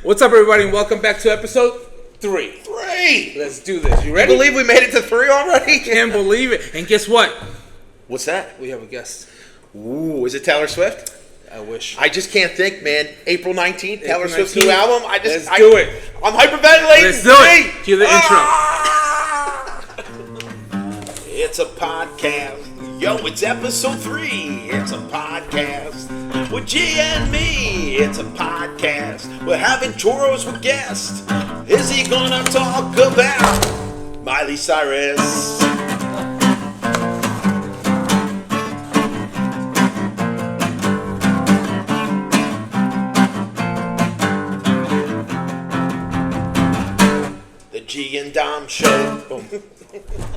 What's up, everybody, and welcome back to episode 3. Let's do this. You ready? Can you believe we made it to 3 already? Can't believe it. And guess what? What's that? We have a guest. Ooh, is it Taylor Swift? I wish. I just can't think, man. April 19th, Taylor Swift's new album. Let's do it. I'm hyperventilating. Let's do it. Cue the intro. It's a podcast. Yo, it's episode 3. It's a podcast. With G and me, it's a podcast. We're having churros with guests. Is he gonna talk about Miley Cyrus? The G and Dom Show. Boom.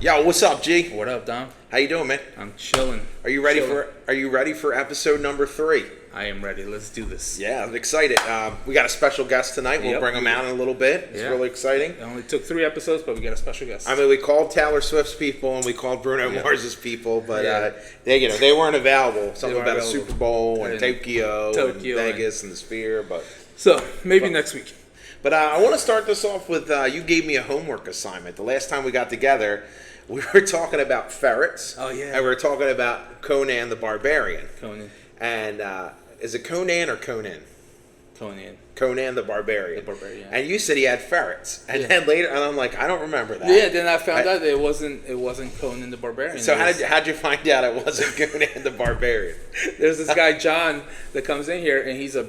Yo, what's up, G? What up, Dom? How you doing, man? I'm chilling. Are you ready for episode number 3? I am ready. Let's do this. Yeah, I'm excited. We got a special guest tonight. We'll bring him out in a little bit. It's really exciting. It only took 3 episodes, but we got a special guest. I mean, we called Taylor Swift's people and we called Bruno Mars's people, but they weren't available. Something about a Super Bowl and Tokyo and Vegas and the Sphere, but so maybe next week. But I want to start this off with you gave me a homework assignment. The last time we got together, we were talking about ferrets. Oh, yeah. And we were talking about Conan the Barbarian. Conan. And is it Conan or Conan? Conan. Conan the Barbarian. The Barbarian. And you said he had ferrets. And then later, and I'm like, I don't remember that. Yeah, then I found out that it wasn't Conan the Barbarian. So how'd you find out it wasn't Conan the Barbarian? There's this guy, John, that comes in here, and he's a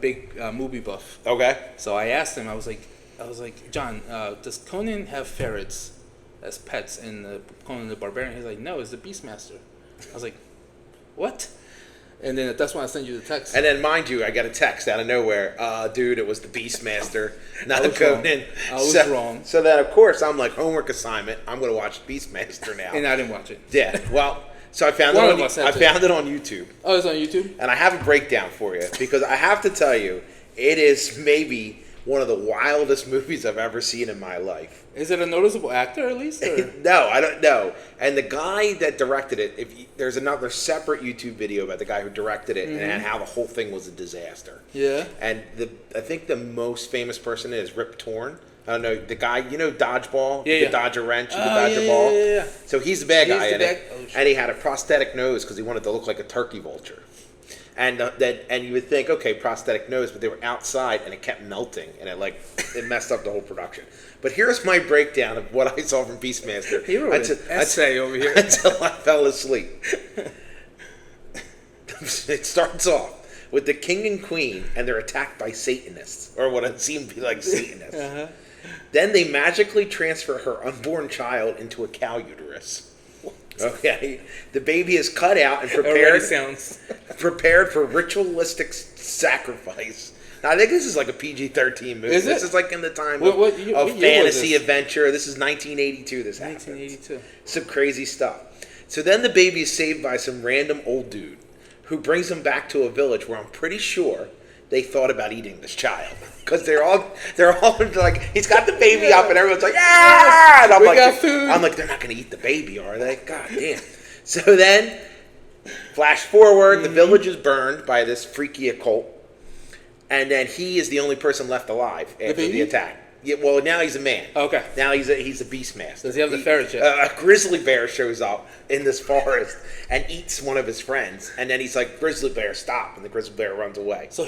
big movie buff. Okay. So I asked him, I was like, John, does Conan have ferrets as pets in the Conan the Barbarian? He's like, no, it's the Beastmaster. I was like, what? And then that's when I sent you the text. And then, mind you, I got a text out of nowhere. Dude, it was the Beastmaster, not the Conan. I was wrong. So then, of course, I'm like, homework assignment. I'm going to watch Beastmaster now. And I didn't watch it. Yeah, well, so I found it on YouTube. Oh, it's on YouTube? And I have a breakdown for you because I have to tell you, it is maybe one of the wildest movies I've ever seen in my life. Is it a noticeable actor at least? Or? No, I don't know. And the guy that directed it, there's another separate YouTube video about the guy who directed it and how the whole thing was a disaster. Yeah. And I think the most famous person is Rip Torn. I don't know, the guy, you know Dodgeball? You could dodge a wrench, you could dodge a ball. Yeah. So he's the bad guy in it. And he had a prosthetic nose because he wanted to look like a turkey vulture. And you would think, okay, prosthetic nose, but they were outside and it kept melting and it messed up the whole production. But here's my breakdown of what I saw from Beastmaster. He wrote an essay over here until I fell asleep. It starts off with the king and queen and they're attacked by Satanists, or what it seemed to be like Satanists. Then they magically transfer her unborn child into a cow uterus. Okay, the baby is cut out and prepared for ritualistic sacrifice. Now, I think this is like a PG-13 movie. This is like in the time of fantasy adventure. This is 1982. This happens. 1982. Some crazy stuff. So then the baby is saved by some random old dude who brings him back to a village where I'm pretty sure they thought about eating this child. Because they're all like, he's got the baby up and everyone's like, ah! And I'm like, they're not going to eat the baby, are they? God damn. So then, flash forward, the village is burned by this freaky occult. And then he is the only person left alive after the attack. Yeah, well, now he's a man. Okay. Now he's a Beastmaster. Does he have the ferret yet? A grizzly bear shows up in this forest and eats one of his friends. And then he's like, grizzly bear, stop. And the grizzly bear runs away. So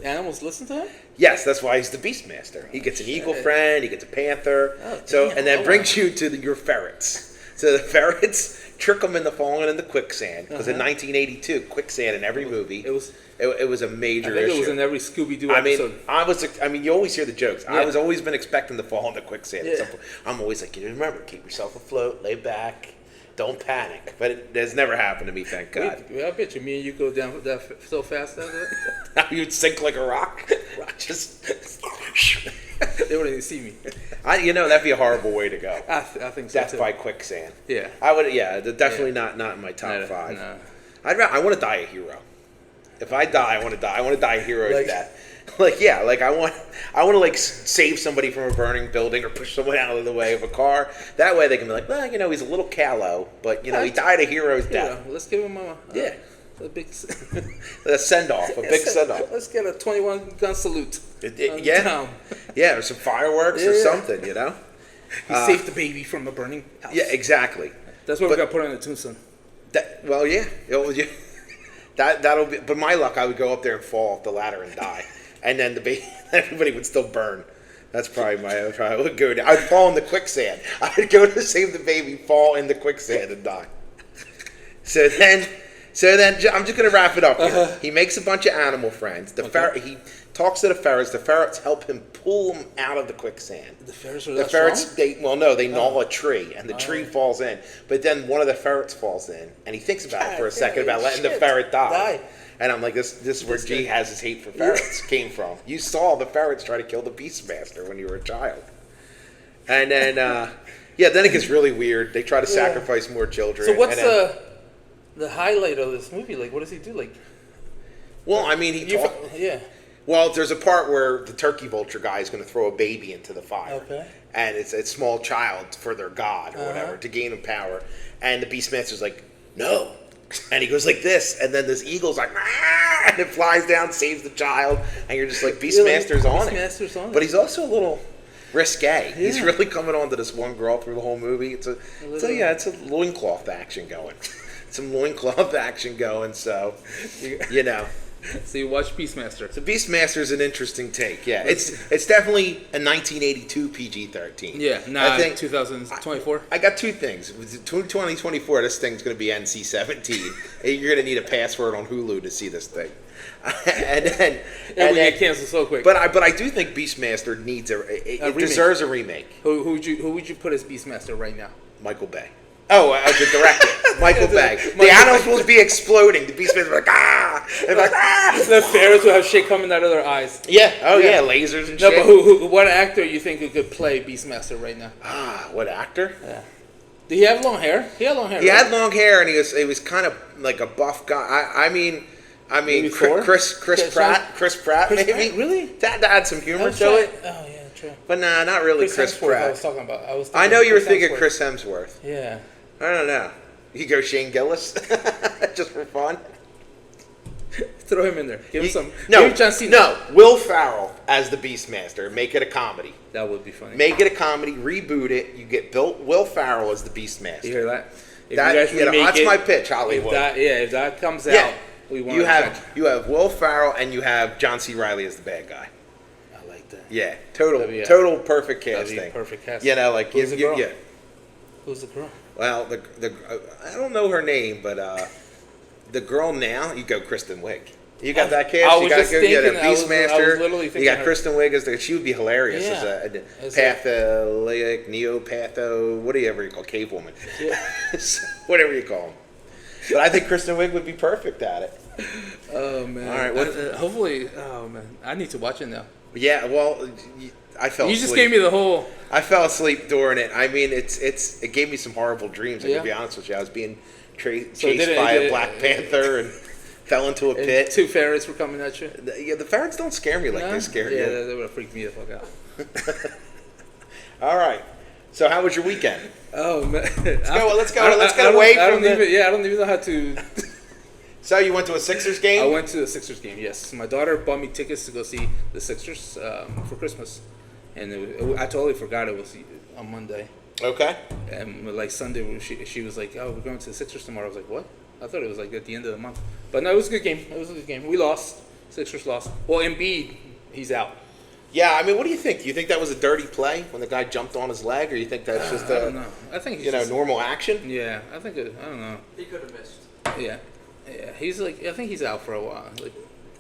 animals listen to him? Yes, that's why he's the Beastmaster. He gets an eagle friend, he gets a panther. And then brings you to your ferrets. So the ferrets trick them into falling into quicksand. Because in 1982, quicksand in every movie, it was a major issue. It was in every Scooby-Doo episode. I mean, you always hear the jokes. Yeah. I was always been expecting to fall into quicksand at some point. I'm always like, remember, keep yourself afloat, lay back. Don't panic. But it has never happened to me, thank God. I bet you me and you go down so fast that you'd sink like a rock. Just they wouldn't even see me. That'd be a horrible way to go. I think so. Death by quicksand. Yeah. I would. Yeah, definitely not in my top 5. No. I want to die a hero. If I die, I want to die. I want to die a hero's death. I want to save somebody from a burning building or push someone out of the way of a car. That way they can be like, well, he's a little callow, but he died a hero's death. Let's give him A big a send-off, a big send-off. Let's get a 21 gun salute. Yeah, Town. yeah, or some fireworks or something, you know. He saved the baby from a burning house. Yeah, exactly. That's what we got to put on the tombstone. Well, yeah, that'll be. But my luck, I would go up there and fall off the ladder and die, and then the baby, everybody would still burn. That's probably I would go down. I'd fall in the quicksand. I would go to save the baby, fall in the quicksand, and die. So then I'm just gonna wrap it up here. He makes a bunch of animal friends. He talks to the ferrets. The ferrets help him pull him out of the quicksand. The ferrets are strong? They gnaw a tree, and the tree falls in. But then one of the ferrets falls in, and he thinks about it for a second about letting the ferret die. And I'm like, this is where G has his hate for ferrets came from. You saw the ferrets try to kill the Beastmaster when you were a child. And then, then it gets really weird. They try to sacrifice more children. So what's the highlight of this movie? Like, what does he do? Like, well, I mean, Well, there's a part where the turkey vulture guy is going to throw a baby into the fire. Okay. And it's a small child for their god or whatever to gain him power. And the Beastmaster's like, no. And he goes like this, and then this eagle's like, ah! And it flies down, saves the child, and you're just like, Beastmaster's on it. But he's also a little risque. Yeah. He's really coming on to this one girl through the whole movie. It's a loincloth action going. Some loincloth action going, so, you know. So you watch Beastmaster. So Beastmaster is an interesting take. Yeah, it's definitely a 1982 PG-13. Yeah, I think 2024. I got two things. With 2024, this thing's going to be NC-17. You're going to need a password on Hulu to see this thing. and we get canceled so quick. But I do think Beastmaster needs it deserves a remake. Who would you put as Beastmaster right now? Michael Bay. Oh, the director, Michael Bay. The animals will be exploding. The Beastmaster will be like, ah! They're like, ah! The ferrets will have shit coming out of their eyes. Yeah. Oh, yeah. Lasers and shit. No, but what actor you think could play Beastmaster right now? What actor? Yeah. Did he have long hair? He had long hair. He had long hair, and he was kind of like a buff guy. I mean, Chris Pratt. Chris Pratt, maybe. Really? That had some humor to it. Oh yeah, true. But nah, not really Chris Pratt. I was talking about. I know you were thinking Chris Hemsworth. Yeah. I don't know. You go Shane Gillis just for fun. Throw him in there. Give him some. No. Will Ferrell as the Beastmaster. Make it a comedy. That would be funny. Make it a comedy. Reboot it. You get Will Ferrell as the Beastmaster. You hear that? That's my pitch, Hollywood. If that comes out, we want you have Will Ferrell and you have John C. Reilly as the bad guy. I like that. Yeah, total perfect casting. Perfect casting. You know, like Who's the girl? Who's the girl? Well, I don't know her name, but the girl now, you go Kristen Wiig. You got that cast. I was just thinking, Beastmaster. I was literally thinking you got Kristen Wiig as she would be hilarious as a patholic, neopatho, whatever you call cave woman. Yeah. Whatever you call them. But I think Kristen Wiig would be perfect at it. Oh man! All right, hopefully, oh man, I need to watch it now. Yeah, well, I fell asleep. You just gave me the whole. I fell asleep during it. I mean, it gave me some horrible dreams. To be honest with you, I was being chased by a Black Panther and fell into a pit. 2 ferrets were coming at you. Yeah, the ferrets don't scare me like they scare you. Yeah, they would have freaked me the fuck out. All right. So how was your weekend? Oh man, let's go away from I don't even know how to. So you went to a Sixers game? I went to a Sixers game. Yes, my daughter bought me tickets to go see the Sixers for Christmas, and I totally forgot it was on Monday. Okay. And like Sunday, she was like, "Oh, we're going to the Sixers tomorrow." I was like, "What?" I thought it was like at the end of the month. But no, it was a good game. We lost. Sixers lost. Well, Embiid, he's out. Yeah, I mean, what do you think? Do you think that was a dirty play when the guy jumped on his leg, or you think that's just I don't know. I think he's normal action? Yeah, I think I don't know. He could have missed. Yeah, he's like, I think he's out for a while.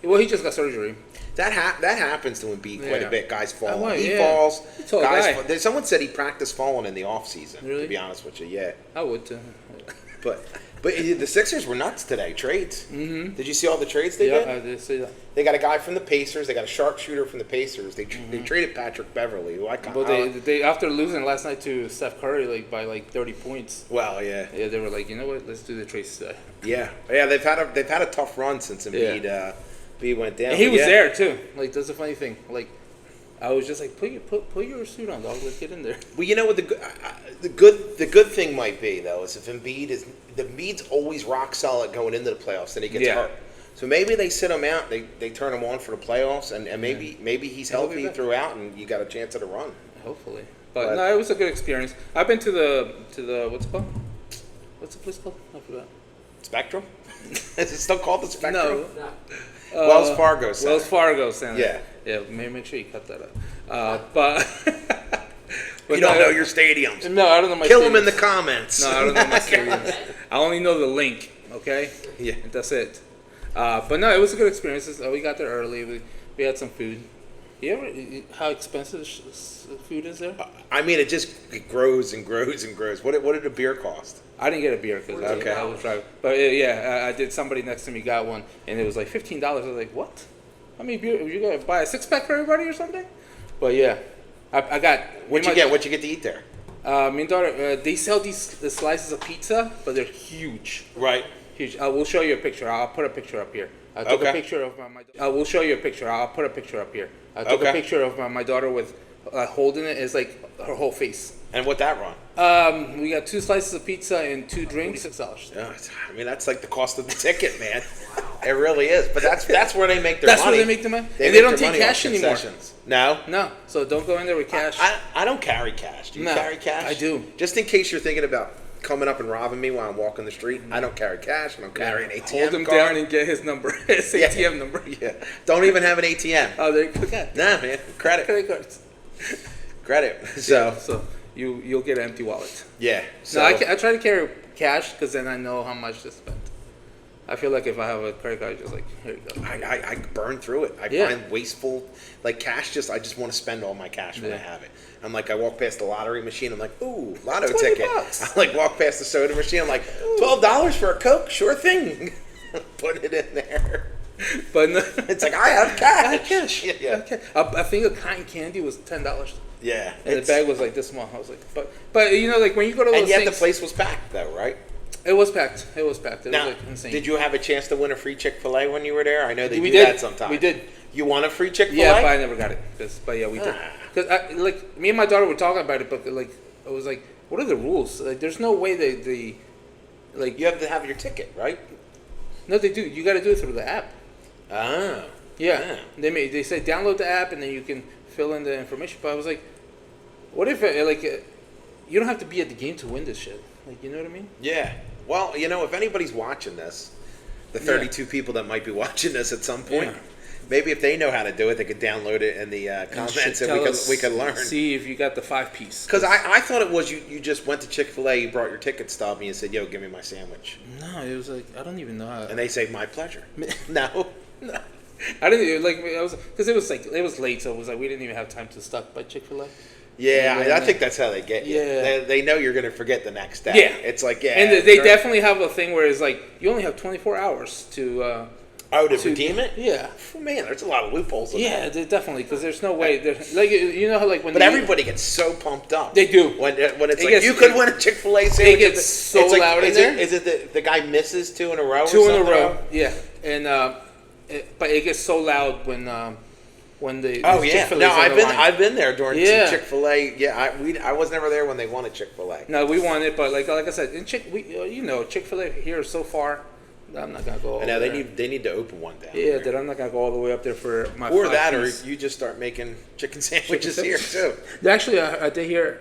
Well, he just got surgery. That happens to Embiid quite a bit. Guys fall. He falls. Guys. Someone said he practiced falling in the off season. Really? To be honest with you, yeah. I would too. But the Sixers were nuts today. Trades. Mm-hmm. Did you see all the trades they did? Yeah, I did see that. They got a guy from the Pacers. They got a sharpshooter from the Pacers. They traded Patrick Beverley, who I kind of. But they after losing last night to Steph Curry by 30 points. Well, yeah. Yeah, they were like, you know what? Let's do the trades today. Yeah. They've had a tough run since Embiid went down. And he was there too. Like, that's a funny thing. Like, I was just like, put your suit on, dog. Let's get in there. Well, you know what the good thing might be though is if Embiid's always rock solid going into the playoffs, then he gets hurt. So maybe they sit him out, they turn him on for the playoffs, and maybe he's healthy throughout, and you got a chance at a run. Hopefully, but no, it was a good experience. I've been to the what's it called? What's the place called? I forgot. Spectrum? Is it still called the Spectrum? No. Wells Fargo Center. Wells Fargo Center. Yeah. Yeah, make sure you cut that up. But you don't know your stadiums. No, I don't know my Kill stadiums. them in the comments. No, I don't know my stadiums. I only know the link, okay? Yeah. That's it. But no, it was a good experience. We got there early. We had some food. You ever, how expensive food is there? I mean, it grows and grows and grows. What did a beer cost? I didn't get a beer because I was driving. But yeah, I did. Somebody next to me got one, and it was like $15. I was like, what? How many beer? You gonna buy a 6-pack for everybody or something? But yeah, I got. What'd you get? What'd you get to eat there? Me and daughter, they sell the slices of pizza, but they're huge. Right. Huge. We'll show you a picture. I'll put a picture up here. I took a picture of my. We'll show you a picture. I'll put a picture up here. I took a picture of my daughter with holding it. It's like her whole face. And what that run? We got 2 slices of pizza and 2 drinks. $6. Yeah, I mean that's like the cost of the ticket, man. It really is. But that's where they make their money. That's where they make the money. And they don't take cash anymore. No. No. So don't go in there with cash. I don't carry cash. Do you carry cash? I do. Just in case you're thinking about coming up and robbing me while I'm walking the street. I don't carry cash. I don't carry an ATM Hold him card. down and get his number, his ATM number. Yeah. Don't even have an ATM. Oh, there you go. Nah, man. Credit cards. Credit. So you'll get an empty wallet. Yeah. So no, I try to carry cash because then I know how much to spend. I feel like if I have a credit card, just like, here you go. I burn through it. I find wasteful, like cash. I just want to spend all my cash when I have it. I'm like, I walk past the lottery machine. I'm like, ooh, lotto ticket. I like walk past the soda machine. I'm like, $12 for a Coke, sure thing. Put it in there. But no, it's like I have cash. I have cash. Yeah. I think a cotton candy was $10. Yeah. And the bag was like this small. I was like, but you know, like when you go to those and yet things, the place was packed though, right? It was packed. It was packed. It now, was like insane. Did you have a chance to win a free Chick-fil-A when you were there? I know they do did. that sometimes. We did. You won a free Chick-fil-A? Yeah, but I never got it. But yeah, we did. Because like me and my daughter were talking about it, but like I was like, what are the rules? Like, there's no way they like you have to have your ticket, right? No, they do. You got to do it through the app. Ah. Yeah. They say download the app and then you can fill in the information. But I was like, what if you don't have to be at the game to win this shit? Like, you know what I mean? Yeah. Well, you know, if anybody's watching this, the 32 people that might be watching this at some point, maybe if they know how to do it, they could download it in the comments and we could learn. See if you got the 5-piece. Because I thought it was you just went to Chick-fil-A, you brought your ticket stub, and you said, yo, give me my sandwich. No, it was like, I don't even know how. And they say, my pleasure. No. I didn't even, like, because it was late, so it was like we didn't even have time to stop by Chick-fil-A. Yeah, I think that's how they get you. Yeah. They know you're going to forget the next day. Yeah. It's like, And they definitely have a thing where it's like, you only have 24 hours to redeem it? Yeah. Oh, man, there's a lot of loopholes in that. Yeah, definitely, because there's no way. Like, you know how, like, when But everybody gets so pumped up. They do. When it's like, you could win a Chick-fil-A sandwich. It gets so loud in there. Is it the guy misses 2 in a row or 2 something? in a row, yeah. And, but it gets so loud when the Chick-fil-A's no, on the line. I've been there during Chick-fil-A. Yeah, I was never there when they won a Chick-fil-A. No, we won it, but like I said, in Chick-fil-A here is so far. I'm not gonna go. I know they need to open one down. Yeah, that I'm not gonna go all the way up there for my. Or that, or you just start making chicken sandwiches here too. Actually, I did hear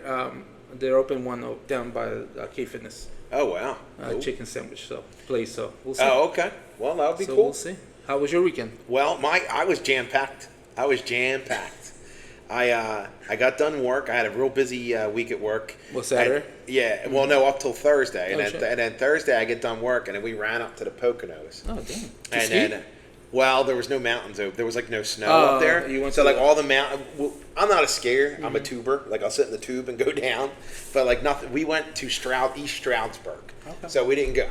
they're open one down by K Fitness. Oh wow! Chicken sandwich place. So we'll see. Oh okay. Well, that would be cool. We'll see. How was your weekend? Well, I was jam packed. I got done work. I had a real busy week at work. Well, Saturday? Well, no, up till Thursday. And then Thursday I get done work, and then we ran up to the Poconos. Oh, damn. Then, well, there was no mountains over. There was like no snow up there. All the mountain. Well, I'm not a skier. Mm-hmm. I'm a tuber. Like I'll sit in the tube and go down. But like nothing. We went to East Stroudsburg. Okay. So we didn't go.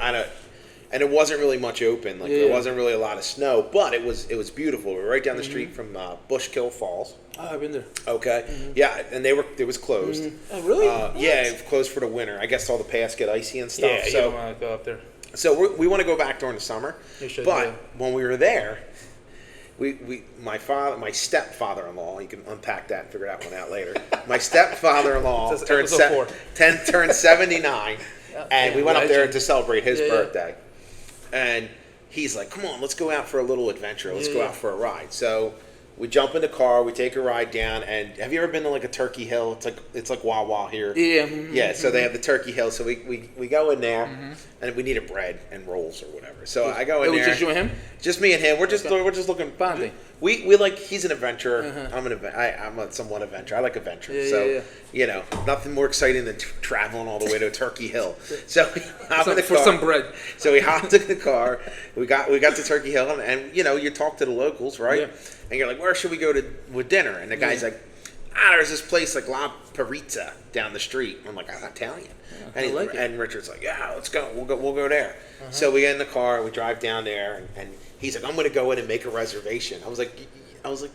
And it wasn't really much open. Like there wasn't really a lot of snow, but it was beautiful. We were right down the street from Bushkill Falls. Oh, I've been there. Okay. Mm-hmm. Yeah, and it was closed. Mm-hmm. Oh, really? Yeah, it was closed for the winter. I guess all the paths get icy and stuff. Yeah, you don't want to go up there. So we want to go back during the summer. But when we were there, my stepfather-in-law, you can unpack that and figure that one out later. My stepfather-in-law turned 79, and we went up there to celebrate his birthday. And he's like, "Come on, let's go out for a little adventure. Let's go out for a ride." So we jump in the car, we take a ride down, and have you ever been to like a Turkey Hill? It's like Wawa here. Yeah. Yeah, so they have the Turkey Hill. So we go in there, and we needed bread and rolls or whatever. So I go in there. Just you and him? Just me and him. We're just looking. Bonding. We like, he's an adventurer. I'm a somewhat adventurer. I like adventure. Nothing more exciting than traveling all the way to Turkey Hill. So we hop in the car. For some bread. So we hopped in the car. We got to Turkey Hill, and you talk to the locals, right? Yeah. And you're like, where should we go with dinner? And the guy's like, there's this place like La Parizza down the street. I'm like, I'm Italian. And Richard's like, yeah, let's go. We'll go there. So we get in the car, we drive down there, and he's like, I'm going to go in and make a reservation. I was like,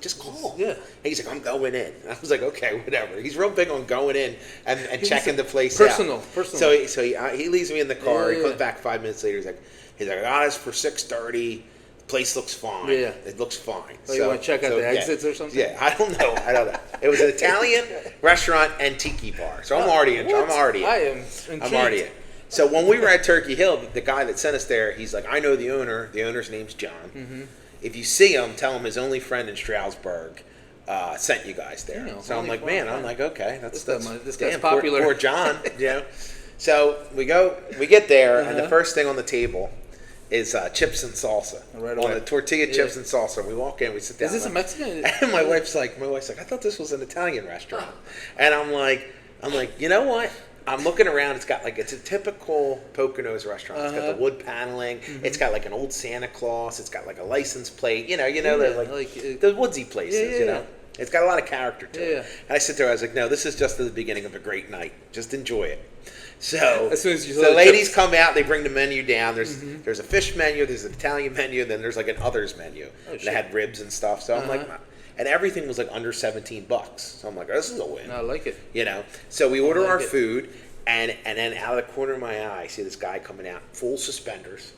just call. Yeah. And he's like, I'm going in. I was like, okay, whatever. He's real big on going in and checking the place out. Personal. So he leaves me in the car. He comes back 5 minutes later. He's like, I got us for 6:30. The place looks fine. Yeah. It looks fine. So you want to check out the exits or something? Yeah, I don't know. It was an Italian restaurant and tiki bar. So I'm already in. I'm already in. So when we were at Turkey Hill, the guy that sent us there, he's like, I know the owner. The owner's name's John. Mm-hmm. If you see him, tell him his only friend in Strasbourg sent you guys there. So I'm like, man, okay, that's this guy's popular. Poor John, So we get there, and the first thing on the table is chips and salsa. Right on the tortilla chips and salsa. We walk in, we sit down. Is this a Mexican? And my wife's like, I thought this was an Italian restaurant. And I'm like, you know what? I'm looking around. It's a typical Poconos restaurant. It's got the wood paneling. Mm-hmm. It's got like an old Santa Claus. It's got like a license plate. The woodsy places. It's got a lot of character to it. And I sit there. I was like, no, this is just the beginning of a great night. Just enjoy it. So as soon as the ladies come out, they bring the menu down. There's a fish menu. There's an Italian menu. Then there's like an others menu. They had ribs and stuff. So I'm like. And everything was like under $17. So I'm like, this is a win. I like it. So we order our food, and then out of the corner of my eye, I see this guy coming out, full suspenders,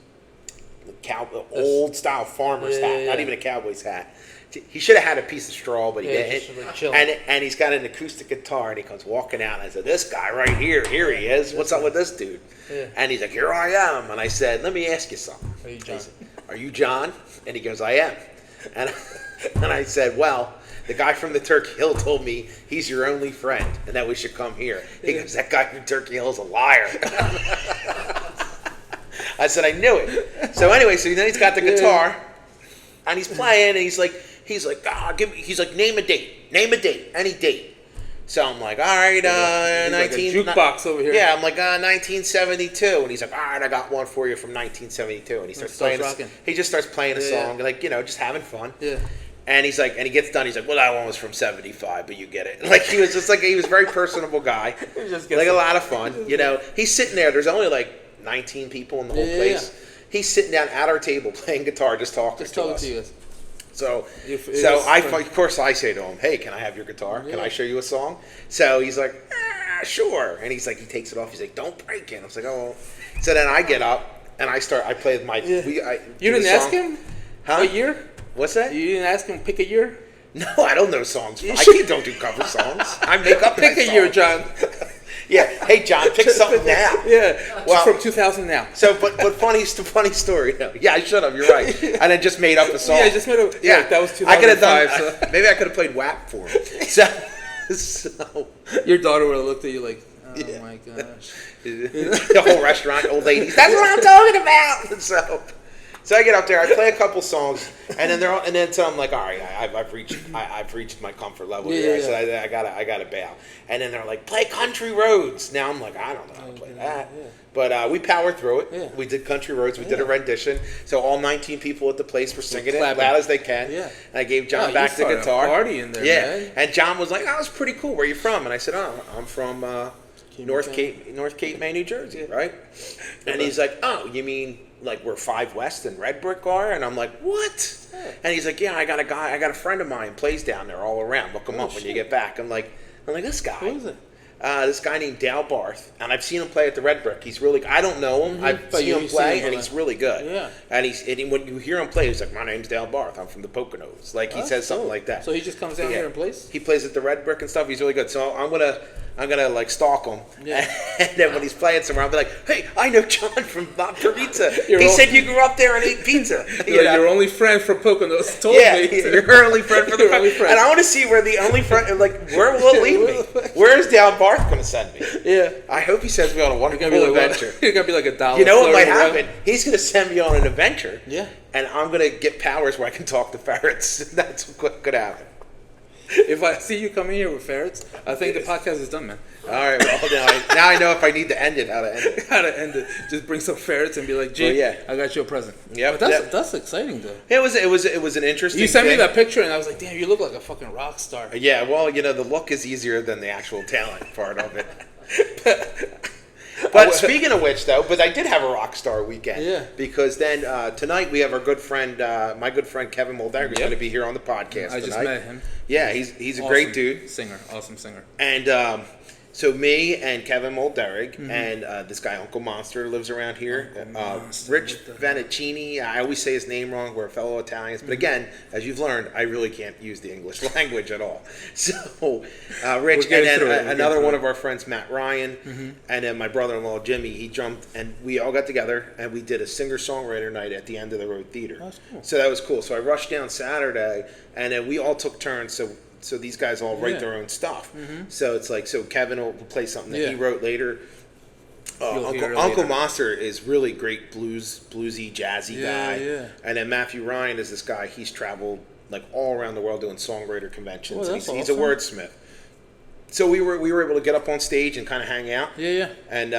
old style farmer's hat, not even a cowboy's hat. He should have had a piece of straw, but he didn't. And he's got an acoustic guitar, and he comes walking out, and I said, this guy right here he is. What's up with this dude? Yeah. And he's like, here I am. And I said, let me ask you something. Are you John? Are you John? And he goes, I am. And I said, well, the guy from the Turkey Hill told me he's your only friend and that we should come here. He goes, that guy from Turkey Hill is a liar. I said, I knew it. So anyway, then he's got the guitar and he's playing and he's like, name a date, any date. So I'm like, all right, 19 like a jukebox over here. Yeah, I'm like 1972, and he's like, all right, I got one for you from 1972, and he starts playing. He just starts playing a song, just having fun. Yeah. And he's like, and he gets done. He's like, well, that one was from '75, but you get it. Like he was a very personable guy, like a lot of fun. He's sitting there. There's only like 19 people in the whole place. Yeah. He's sitting down at our table playing guitar, just talking to us. So of course I say to him, hey, can I have your guitar? Yeah. Can I show you a song? So he's like, sure. And he's like, he takes it off. He's like, don't break it. I was like, oh. So then I get up and I play with my. Yeah. You didn't ask him? Huh? What year? What's that? You didn't ask him pick a year? No, I don't know songs. Don't do cover songs. I make up pick a year, John. Yeah. Hey, John, pick something now. Yeah. Well, from 2000 now. So, but funny story. No. Yeah, I should have. You're right. And I just made up a song. Yeah, I just made up. Yeah, that was 2005. I could have done. Maybe I could have played WAP for him. So your daughter would have looked at you like, oh my gosh. The whole restaurant, old ladies. That's what I'm talking about. So I get up there, I play a couple songs, and then so I'm like, all right, I've reached my comfort level here. So I gotta bail. And then they're like, play Country Roads. Now I'm like, I don't know how to play that. Yeah. But we powered through it. Yeah. We did Country Roads. We did a rendition. So all 19 people at the place were singing it as loud as they can. Yeah. And I gave John back the guitar. Party in there, man. And John was like, that was pretty cool. Where are you from? And I said, I'm from North Cape, May, New Jersey, right? And he's like, oh, you mean like where 5 West and Red Brick are? And I'm like, what? And he's like, yeah, I got a friend of mine plays down there all around. Look him up when you get back. I'm like, this guy. Who is it? this guy named Dale Barth, and I've seen him play at the Red Brick. He's really. I don't know him. I've But seen you him see play, him, and he's really good. Yeah. And when you hear him play, he's like, "My name's Dale Barth. I'm from the Poconos." Like he says something like that. So he just comes down here and plays. He plays at the Red Brick and stuff. He's really good. So I'm gonna like stalk him, and then when he's playing somewhere, I'll be like, "Hey, I know John from Bob Pizza. He said you grew up there and ate pizza. Your only friend from Poconos told me. Your only friend from the Poconos. And I want to see where the only friend, like, where will it lead me? Where's Dale Barth going to send me? Yeah. I hope he sends me on a wonderful adventure. You're gonna be like $1. You know what might happen? He's going to send me on an adventure. Yeah. And I'm going to get powers where I can talk to ferrets. That's what could happen. If I see you coming here with ferrets, I think the podcast is done, man. All right, well, now I know if I need to end it, how to end it. How to end it. Just bring some ferrets and be like, Jake, I got you a present. Yeah, but that's exciting, though. It was an interesting You sent thing. me that picture, and I was like, damn, you look like a fucking rock star. Yeah, well, the look is easier than the actual talent part of it. But speaking of which, though, I did have a rock star weekend. Yeah. Because then tonight we have our good friend, my good friend Kevin Mulderig, who's going to be here on the podcast I tonight. just met him. Yeah, he's a great dude. Awesome singer. And so me and Kevin Mulderig and this guy Uncle Monster lives around here. Rich Venticini. I always say his name wrong. We're fellow Italians, but again, as you've learned, I really can't use the English language at all. So Rich, and then another one of our friends, Matt Ryan, and then my brother-in-law Jimmy. He jumped, and we all got together and we did a singer-songwriter night at the End of the Road Theater. That's cool. So that was cool. So I rushed down Saturday, and then we all took turns. So these guys all write their own stuff. So it's like, Kevin will play something that he wrote later. Uncle Monster is really great bluesy, jazzy guy. Yeah. And then Matthew Ryan is this guy. He's traveled like all around the world doing songwriter conventions. He's a wordsmith. So we were able to get up on stage and kind of hang out. Yeah. And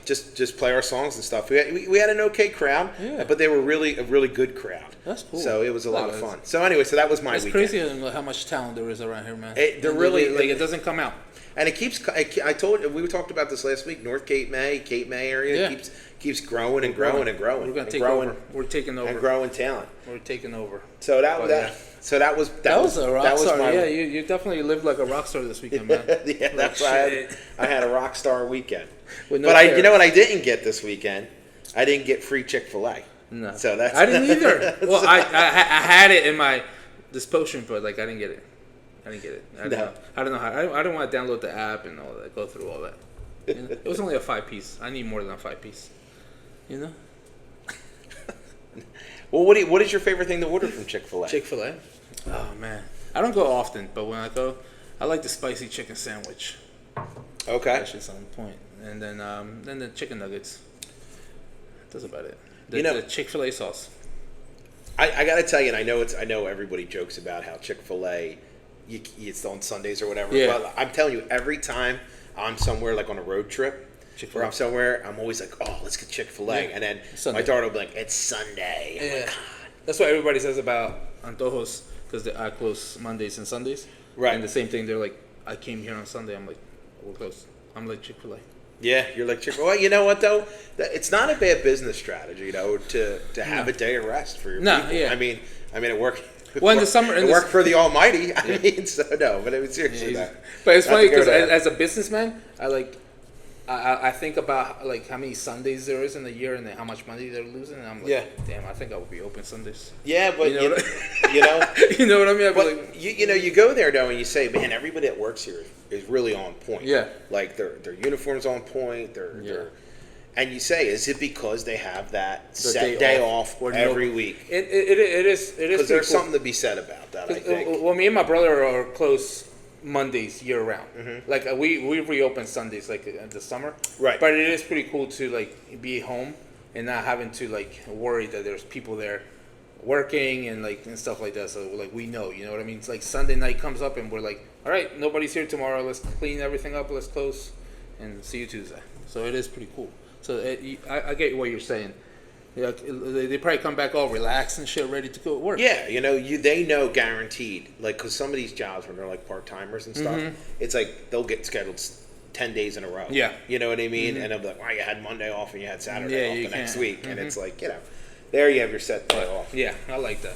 just play our songs and stuff. We had an okay crowd, but they were a really good crowd. That's cool. So it was a lot of fun. So anyway, that was my weekend. It's crazy how much talent there is around here, man. It doesn't come out. And it keeps. We talked about this last week. North Cape May area keeps growing and growing and growing. We're gonna take over. We're taking over. And growing talent. We're taking over. So that was a rock star. Yeah, you definitely lived like a rock star this weekend, man. Yeah, that's why I had a rock star weekend. You know what I didn't get this weekend? I didn't get free Chick-fil-A. No, so I didn't either. Well, I had it in my potion, but like I didn't get it. I don't know how. I don't want to download the app and all that. Go through all that. It was only a 5-piece. I need more than a 5-piece. You know. Well, what is your favorite thing to order from Chick-fil-A? Chick-fil-A. Oh man, I don't go often, but when I go, I like the spicy chicken sandwich. Okay. That shit's on point. And then the chicken nuggets. That's about it. The Chick-fil-A sauce. I gotta tell you, and I know everybody jokes about how Chick-fil-A, it's on Sundays or whatever. Yeah. But I'm telling you, every time I'm somewhere like on a road trip, or I'm somewhere, I'm always like, oh, let's get Chick-fil-A, and then my daughter will be like, it's Sunday. I'm like, God. That's what everybody says about Antojos, because I close Mondays and Sundays. Right. And the same thing, they're like, I came here on Sunday. I'm like, we're closed. I'm like Chick-fil-A. Yeah, you're like Chick-fil-A. Well, you know what though? It's not a bad business strategy, to have a day of rest for your people. Yeah. I mean, it worked. Well, in the summer, it worked for the Almighty. I mean, so no, but it was seriously that. But it's funny because as a businessman, I think about like how many Sundays there is in a year and then how much money they're losing, and I'm like, damn, I think I would be open Sundays. Yeah, but you know what I mean? But you go there though, and you say, man, everybody that works here is really on point. Yeah, like their uniforms on point. And you say, is it because they have that set day off every week? It is because there's something to be said about that. I think. Well, me and my brother are close Mondays year round. Mm-hmm. Like we reopen Sundays like in the summer. Right. But it is pretty cool to like be home and not having to like worry that there's people there working and stuff like that. So like we know, you know what I mean? It's like Sunday night comes up and we're like, all right, nobody's here tomorrow. Let's clean everything up. Let's close and see you Tuesday. So it is pretty cool. So I get what you're saying. Yeah, they probably come back all relaxed and shit, ready to go to work. Yeah, they know guaranteed. Like, because some of these jobs when they're like part timers and stuff, it's like they'll get scheduled 10 days in a row. Yeah, you know what I mean. And they'll be like, "Wow, you had Monday off and you had Saturday off the next week," and it's like, there you have your set day off. Yeah, I like that.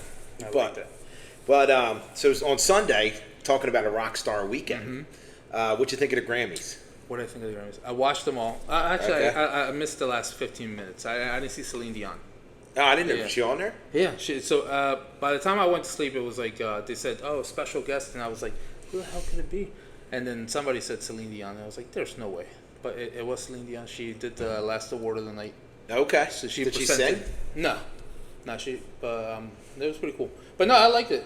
But so on Sunday, talking about a rock star weekend, what you think of the Grammys? What did I think of the Grammys? I watched them all. Actually, Okay. I missed the last 15 minutes. I didn't see Celine Dion. Oh, I didn't know. Yeah. Was she on there? Yeah. So by the time I went to sleep, it was like they said, "Oh, special guest," and I was like, "Who the hell could it be?" And then somebody said Celine Dion, and I was like, "There's no way." But it was Celine Dion. She did the last award of the night. Okay. So she Did she presented. sing? No, not she. But it was pretty cool. But no, I liked it.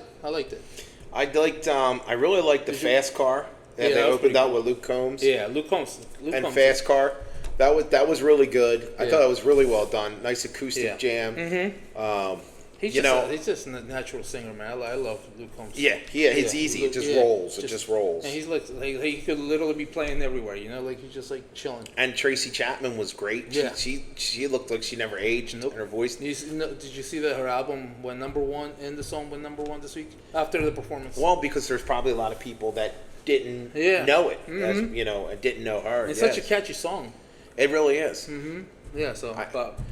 I really liked the Fast Car that Yeah, they that was opened pretty up cool. with Luke Combs. Yeah, Luke Combs. And Fast Car. That was really good. I Yeah. thought it was really well done. Nice acoustic Yeah. jam. Mm-hmm. He's just a natural singer, man. I love Luke Combs. Yeah, he's easy. It just rolls. It just rolls. And he's like he could literally be playing everywhere, like he's just like chilling. And Tracy Chapman was great. Yeah. She looked like she never aged. Nope. And her voice. Did you see that her album went #1 and the song went #1 this week after the performance? Well, because there's probably a lot of people that didn't know it, as, and didn't know her. It's such a catchy song. It really is. Mm-hmm. Yeah. So,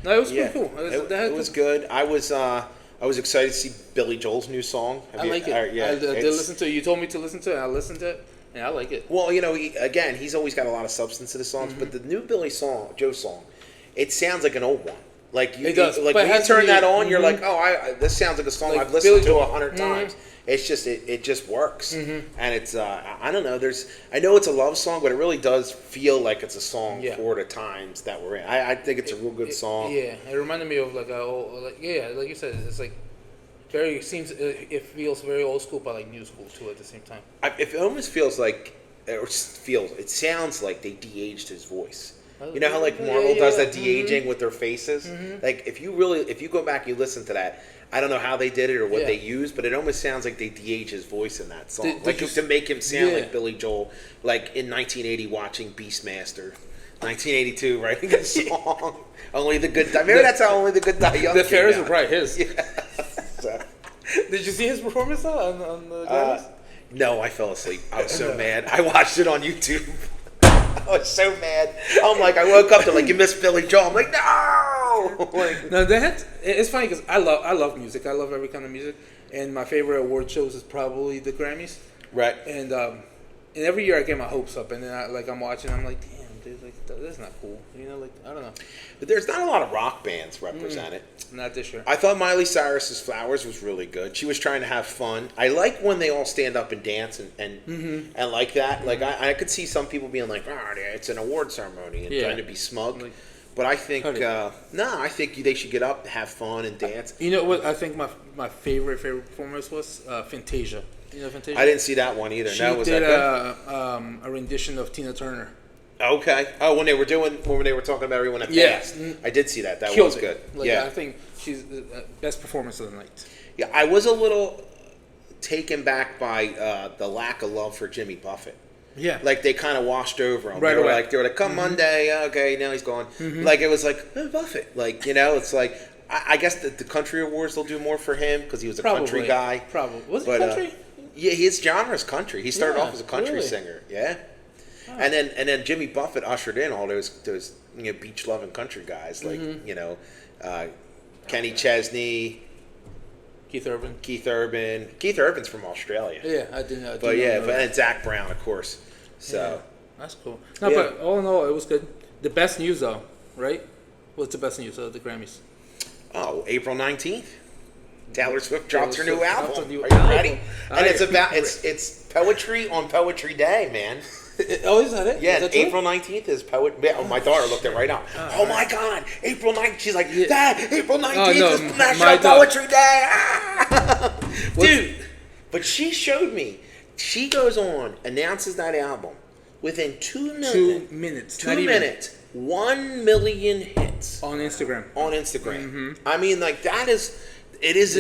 no, it was pretty cool. It was good. I was excited to see Billy Joel's new song. I like it. I did listen to it. You told me to listen to it. I listened to it, and I like it. Well, he's always got a lot of substance to the songs, but the new Joe song, it sounds like an old one. Like it does. Like but when you turn that on, you're like, oh, this sounds like a song I've listened to 100 times. It's just it just works, and it's I don't know. I know it's a love song, but it really does feel like it's a song for the times that we're in. I think it's a real good song. Yeah, it reminded me of like like you said, it's like it feels very old school, but like new school too at the same time. It almost feels like, it sounds like they de-aged his voice. You know how like Marvel does that de-aging with their faces? Like if you go back and you listen to that, I don't know how they did it or what they used, but it almost sounds like they de-aged his voice in that song. To make him sound like Billy Joel, like in 1980 watching Beastmaster. 1982 writing a song. Only the good die. Maybe that's how Only the Good Die Young. The Ferris was probably his. Yeah. So. Did you see his performance though on the Grammys? No, I fell asleep. I was so mad. I watched it on YouTube. I was so mad. I'm like, I woke up to like, you missed Billy Joel. I'm like, no. No, it's funny because I love music. I love every kind of music, and my favorite award shows is probably the Grammys. Right. And every year I get my hopes up, and then I'm watching. I'm like, damn, dude, like that's not cool. Like I don't know. But there's not a lot of rock bands represented. Not this year. I thought Miley Cyrus's Flowers was really good. She was trying to have fun. I like when they all stand up and dance and like that. Like I could see some people being like, it's an award ceremony and trying to be smug. Like, but I think I think they should get up, have fun, and dance. You know what? I think my favorite performance was Fantasia. You know Fantasia? I didn't see that one either. She was did that good? A rendition of Tina Turner. Okay. Oh, when they were talking about everyone that passed. I did see that. That was good. I think she's the best performance of the night. Yeah, I was a little taken back by the lack of love for Jimmy Buffett. Yeah. Like they kind of washed over him. Right they were away. like, come Monday, okay, now he's gone. Like it was like, Buffett. Like, it's like, I guess the country awards will do more for him because he was a country guy. Probably. Was it country? Yeah, his genre is country. He started off as a country singer. Yeah. Oh. And then Jimmy Buffett ushered in all those beach loving country guys like Kenny Chesney, Keith Urban. Keith Urban's from Australia. Yeah, I didn't know. But and Zach Brown, of course. So that's cool. No, but all in all, it was good. The best news though, right? What's the best news of the Grammys? Oh, April 19th. Taylor Swift drops her new album. Are you ready? And it's poetry on Poetry Day, man. Oh, is that it? Yeah, that April 19th is poetry. Oh, my daughter looked it right up. Oh my God, April 19th. She's like, Dad, April 19th is National Poetry Day. Ah! Dude, but she showed me. She goes on, announces that album. Within 2 minutes. 2 minutes. 2 minutes. 1 million hits. On Instagram. I mean, like, that is... It is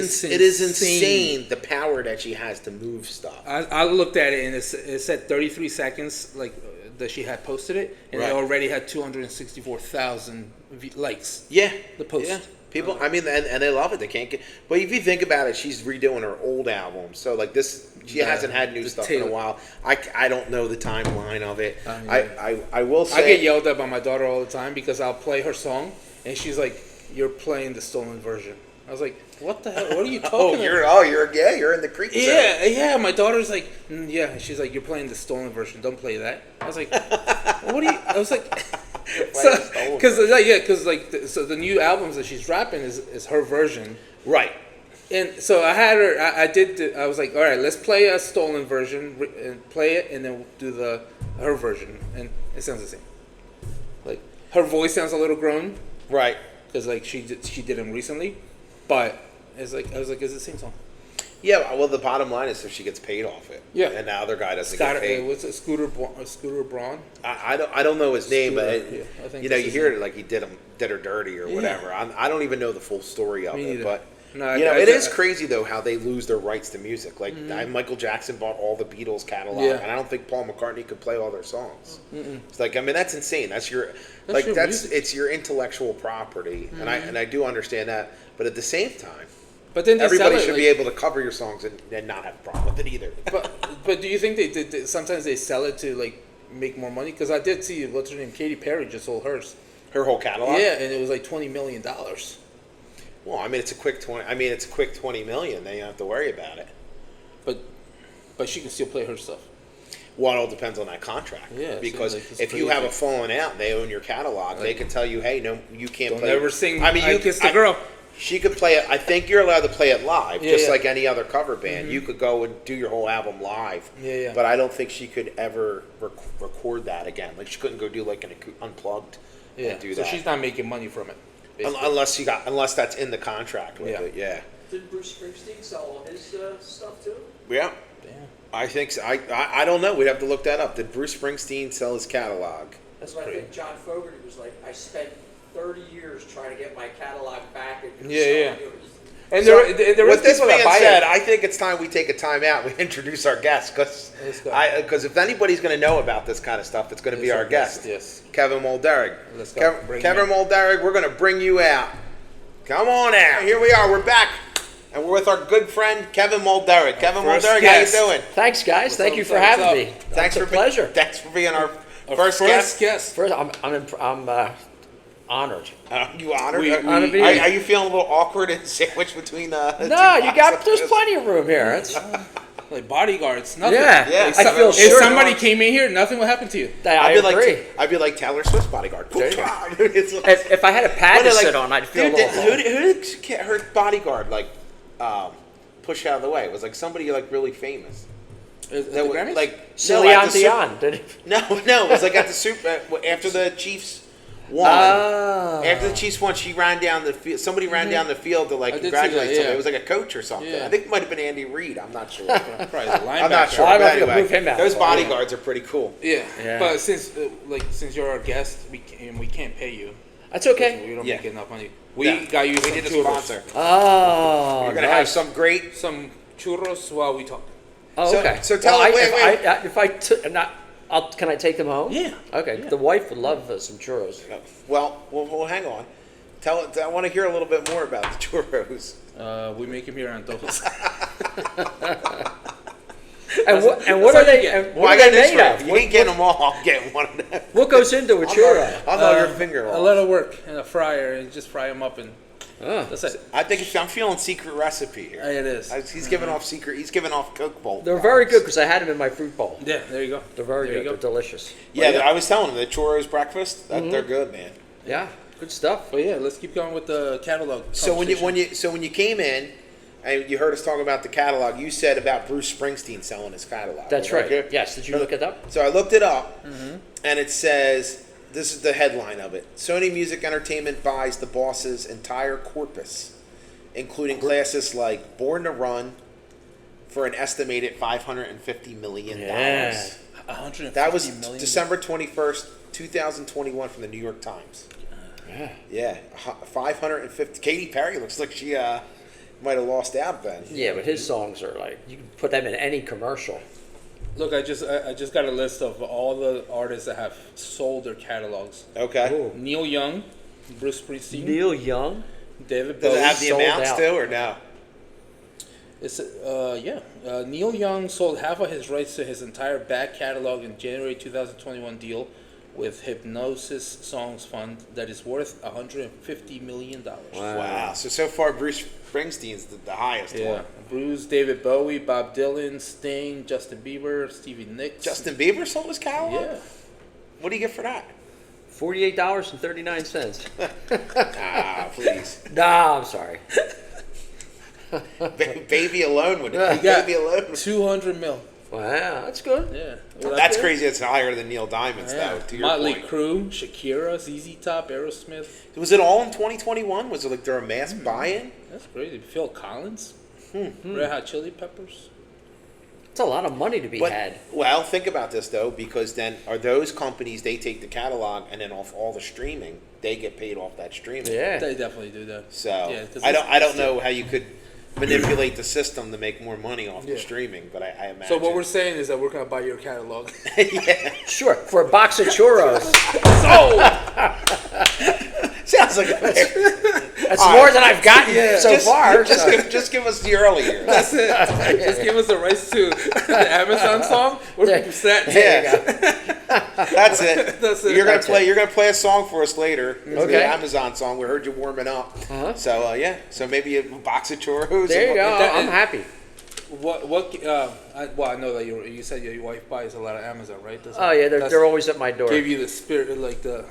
insane the power that she has to move stuff. I looked at it and it said 33 seconds that she had posted it, and it already had 264,000 likes. Yeah, the post. Yeah. People, I mean, and they love it. They can't get. But if you think about it, she's redoing her old album, so like this, she hasn't had new stuff in a while. I don't know the timeline of it. I will say I get yelled at by my daughter all the time because I'll play her song and she's like, "You're playing the stolen version." I was like, what the hell? What are you talking You're you're in the creek. Yeah. My daughter's like, yeah. She's like, you're playing the stolen version. Don't play that. I was like, what are you? I was like, because so the new albums that she's rapping is her version, Right. and so I had her. I was like, all right, let's play a stolen version and play it, and then do her version, and it sounds the same. Like her voice sounds a little grown, Right. because like she did them recently, but it's like I was like, it's the same song. Yeah. Well, the bottom line is if she gets paid off it. Yeah. And the other guy doesn't get paid. What's it? Scooter Braun? I don't know his name, but I think you hear it like he did her dirty or whatever. I don't even know the full story of it, but it is crazy though how they lose their rights to music. Like Michael Jackson bought all the Beatles catalog, and I don't think Paul McCartney could play all their songs. It's like, I mean, that's insane. It's your intellectual property, and I do understand that, but at the same time. But then everybody should be able to cover your songs and not have a problem with it either. But do you think they sometimes they sell it to like make more money? Because I did see what's her name, Katy Perry just sold hers. Her whole catalog. Yeah, and it was like $20 million. Well, I mean, it's a quick 20 million. Then you don't have to worry about it. But she can still play her stuff. Well, it all depends on that contract. Yeah, because like if you have a falling out and they own your catalog, they can tell you, hey, no, you can't don't play. Don't ever sing. I mean, I Kissed the Girl. She could play it. I think you're allowed to play it live, just like any other cover band. You could go and do your whole album live. Yeah. But I don't think she could ever record that again. Like she couldn't go do like an unplugged. Yeah. And do so that. she's not making money from it. Unless that's in the contract with it. Yeah. Did Bruce Springsteen sell all his stuff too? Yeah. Damn. I think so. I don't know. We'd have to look that up. Did Bruce Springsteen sell his catalog? That's why I think John Fogerty was like, I spent 30 years trying to get my catalog back. And Yeah. And there is this being said, I think it's time we take a time out. We introduce our guest because if anybody's going to know about this kind of stuff, it's going to be our guest. Yes. Kevin Mulderig. Let's go. Kevin Mulderig, we're going to bring you out. Come on out. Here we are. We're back. And we're with our good friend, Kevin Mulderig. Kevin Mulderig, how you doing? Thanks, guys. Thank you for having me. Thanks for pleasure. Thanks for being our first guest. First, I'm honored. You honored? Are you feeling a little awkward and sandwiched between No, there's plenty of room here. It's like bodyguards, nothing. Yeah. Like, I feel if sure somebody came in here, nothing will happen to you. I agree. I'd be like Taylor Swift's bodyguard. If I had a pad to sit on, I'd feel a little. Who did her bodyguard push out of the way? It was like somebody like really famous. That was like Celine Dion. No, it was like at the Super after the Chiefs won. After the Chiefs won, she ran down the field. Somebody ran down the field to congratulate somebody. It was like a coach or something. Yeah. I think it might have been Andy Reid. I'm not sure. Probably the linebacker. I'm not sure. Well, but anyway, move him out. Those bodyguards are pretty cool. Yeah. But since you're our guest, we can't pay you. That's okay. We don't make enough money. We got you some need a churros. sponsor. Oh, we're gonna have some churros while we talk. Oh, okay. So tell me, can I take them home? Yeah. Okay. Yeah. The wife would love some churros. Well, hang on. I want to hear a little bit more about the churros. We make them here on Antojos. And what are they? What are they made of? You ain't getting them all. I'm getting one of them. What goes into a churro? I'll know your finger off. A lot of work in a fryer and just fry them up and that's it. I think I'm feeling secret recipe here. It is. He's giving off secret. He's giving off Coke bowl. They're very good because I had them in my fruit bowl. Yeah, there you go. They're very good. They're delicious. Yeah, I was telling him the churros breakfast. They're good, man. Yeah, good stuff. But yeah, let's keep going with the catalog. So when you came in, and you heard us talk about the catalog, you said about Bruce Springsteen selling his catalog. That's right. Okay? Yes. Did you look it up? So I looked it up, and it says, this is the headline of it: Sony Music Entertainment buys the boss's entire corpus, including classes like Born to Run, for an estimated $550 million. Yeah. That was December 21st, 2021, from the New York Times. Yeah. 550. Katy Perry looks like she might have lost out then. Yeah, but his songs are like, you can put them in any commercial. Look, I just got a list of all the artists that have sold their catalogs. Okay. Ooh. Neil Young, Bruce Springsteen, Neil Young, David Does Bowie. it have the sold amounts out. too, or no? It's Neil Young sold half of his rights to his entire back catalog in January 2021 deal with Hypnosis Songs Fund that is worth $150 million. Wow. So far, Bruce Springsteen's the highest Yeah. one. Bruce, David Bowie, Bob Dylan, Sting, Justin Bieber, Stevie Nicks. Justin Bieber sold his catalog? Yeah. What do you get for that? $48.39. Ah, please. No, I'm sorry. Baby Alone would. He got Baby Alone. 200 mil. Wow, that's good. Yeah. Well, That's crazy. It's higher than Neil Diamond's, Yeah. though. To your Motley point. Crue, Shakira, ZZ Top, Aerosmith. Was it all in 2021? Was it like there a mass buy-in? That's crazy. Phil Collins, Red Hot Chili Peppers. It's a lot of money to be But, had. well, think about this though, because then are those companies, they take the catalog and then off all the streaming, they get paid off that streaming. Yeah. They definitely do that. So Yeah, 'cause I don't know how you could manipulate the system to make more money off the Yeah. streaming, but I imagine. So what we're saying is that we're gonna buy your catalog. yeah. Sure, for a box of churros. Sounds like a That's All more right. than I've gotten so far. Just give us the early years. That's it. Just give us the rights to the Amazon song. We're Yeah. set. Yeah. That's it. That's it. You're That's gonna play a song for us later. It's Okay. the Amazon song. We heard you warming up. Uh-huh. So yeah. So maybe a box of churros. There you go. that- I'm happy. I know that you said your wife buys a lot of Amazon, right? Oh yeah, they're always at my door. Give you the spirit, like to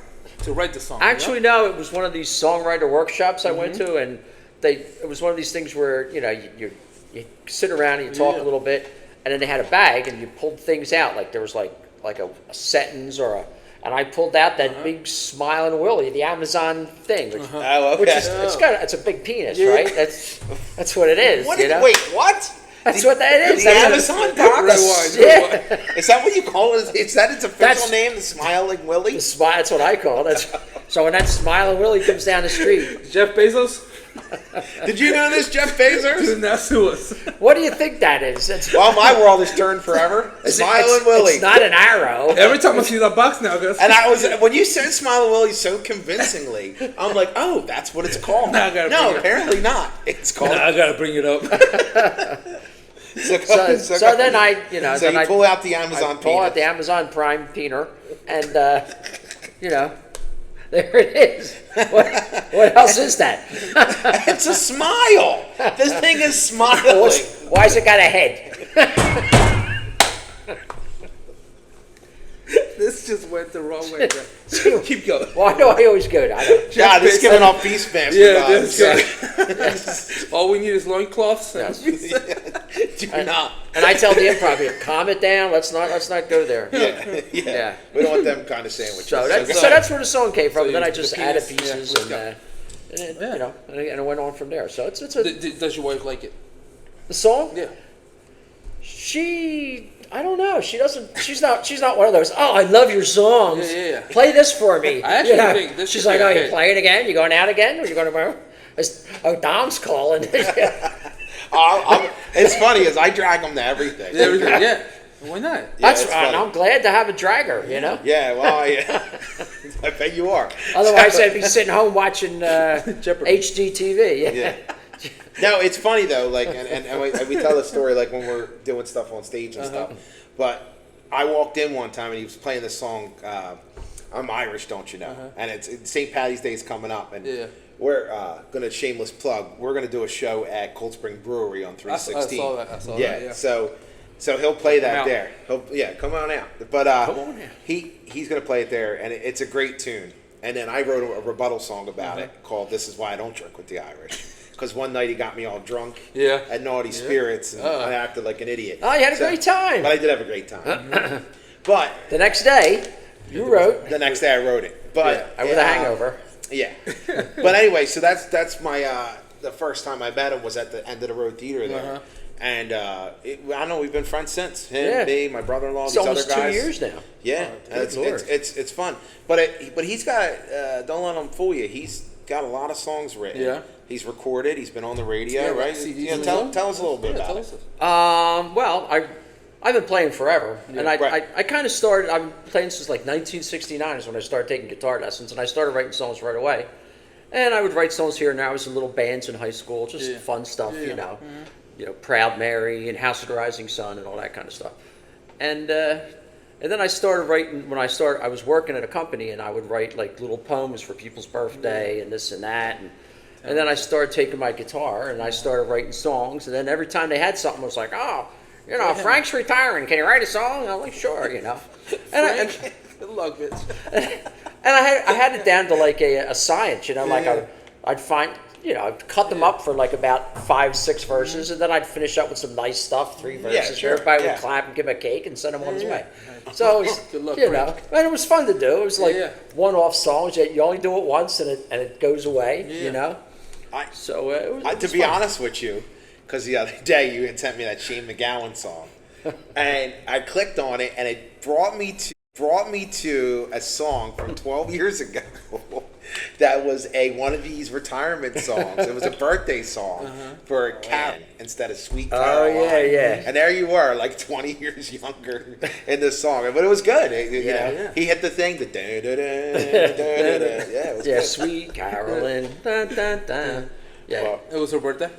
write the song. Actually, no, it was one of these songwriter workshops I went to, and it was one of these things where you sit around and you talk Yeah. a little bit, and then they had a bag and you pulled things out, like there was like a sentence and I pulled out that big Smiling Willie, the Amazon thing, which, Oh, okay. which is it's a big penis, Yeah. right? That's what it is. What you is, know? wait, what? That's what that is. The That's what Amazon box? Yeah. Is that what you call it? Is that its official That's- name, the Smiling Willie? That's what I call it. So when that Smiling Willie comes down the street, Jeff Bezos, Did you know this, Jeff do Bezos? not sue us. what do you think that is? Well, my world has turned forever. Smiling Willie. It's not an arrow. Every time I see that box now, guys. And I was when you said Smiling Willie so convincingly, I'm like, oh, that's what it's called. Now I gotta bring No, it. apparently not. It's called. I gotta bring it up. So then I, So you pull out the Amazon I pull out peanut. the Amazon Prime peener, and there it is. What else is that? It's a smile. This thing is smiling. Why's it got a head? This just went the wrong way. Bro. Keep going. Why do I always go to? I don't. God, this is giving off Beastmaster Yeah, vibes. this guy. All we need is loincloths. Yes. Do not. And I tell the improv here, calm it down. Let's not go there. Yeah. Yeah. We don't want them kind of sandwiches. So Okay. that's where the song came from. So And then I the just penis, added pieces, yeah, let's and go. and it went on from there. So it's a Does your wife like it? the song. Yeah. I don't know. She doesn't. She's not one of those. Oh, I love your songs. Yeah. Play this for me. I actually think this She's should like, be a oh, you hit. playing again? You going out again? Or you going to? Oh, Dom's calling. It's funny as I drag them to everything. Yeah. Why not? That's it's right. funny. I'm glad to have a dragger. Yeah, well, I bet you are. Otherwise, I'd be sitting home watching Jeopardy. HGTV. Yeah. No, it's funny though. Like, and we tell the story like when we're doing stuff on stage and stuff. But I walked in one time and he was playing this song. I'm Irish, don't you know? And it's St. Patty's Day is coming up, and Yeah. we're gonna shameless plug. We're gonna do a show at Cold Spring Brewery on 316. I saw that. Yeah. So he'll play Come that out. there. Come on out. But Come on out. he's gonna play it there, and it's a great tune. And then I wrote a rebuttal song about it called "This Is Why I Don't Drink with the Irish." Because one night he got me all drunk, Yeah. had naughty spirits, and I acted like an idiot. Oh, you had a great time. But I did have a great time. But The next day, you wrote the next day I wrote it. But with a hangover. Yeah. But anyway, so that's my the first time I met him was at the End of the Road Theater there. And I don't know, we've been friends since. Him, me, my brother-in-law, It's these other almost guys. 2 years now. Yeah, Oh, good Lord. it's fun. But he's got don't let him fool you. He's got a lot of songs written. Yeah. He's recorded. He's been on the radio, Yeah, right? CDs Yeah, and tell stuff. us a little bit Yeah, about tell it. us. Well, I've been playing forever, and I right. kind of started. I've been playing since like 1969 is when I started taking guitar lessons, and I started writing songs right away. And I would write songs here and there. I was in little bands in high school, just Yeah. fun stuff, Yeah. you know. Proud Mary and House of the Rising Sun and all that kind of stuff. And And then I started writing, I was working at a company and I would write like little poems for people's birthday and this and that. And then I started taking my guitar and I started writing songs. And then every time they had something, I was like, oh, Frank's retiring. Can you write a song? And I'm like, sure, And Love it. And I had it down to like a science, like I'd find, I'd cut them up for like about 5-6 verses, and then I'd finish up with some nice stuff, 3 verses. Sure. Everybody would clap and give him a cake and send him on his way. So it was, Good luck, and it was fun to do. It was like one-off songs that you only do it once and it goes away, So it was to be fun. honest with you, because the other day you had sent me that Shane McGowan song, and I clicked on it, and it brought me to a song from 12 years ago that was one of these retirement songs. It was a birthday song for Carol instead of Sweet Caroline. Oh, yeah. And there you were, like 20 years younger in the song. But it was good. He hit the thing. The it was good. Sweet Carolyn. Dun, dun, dun. Yeah. Well, it was her birthday.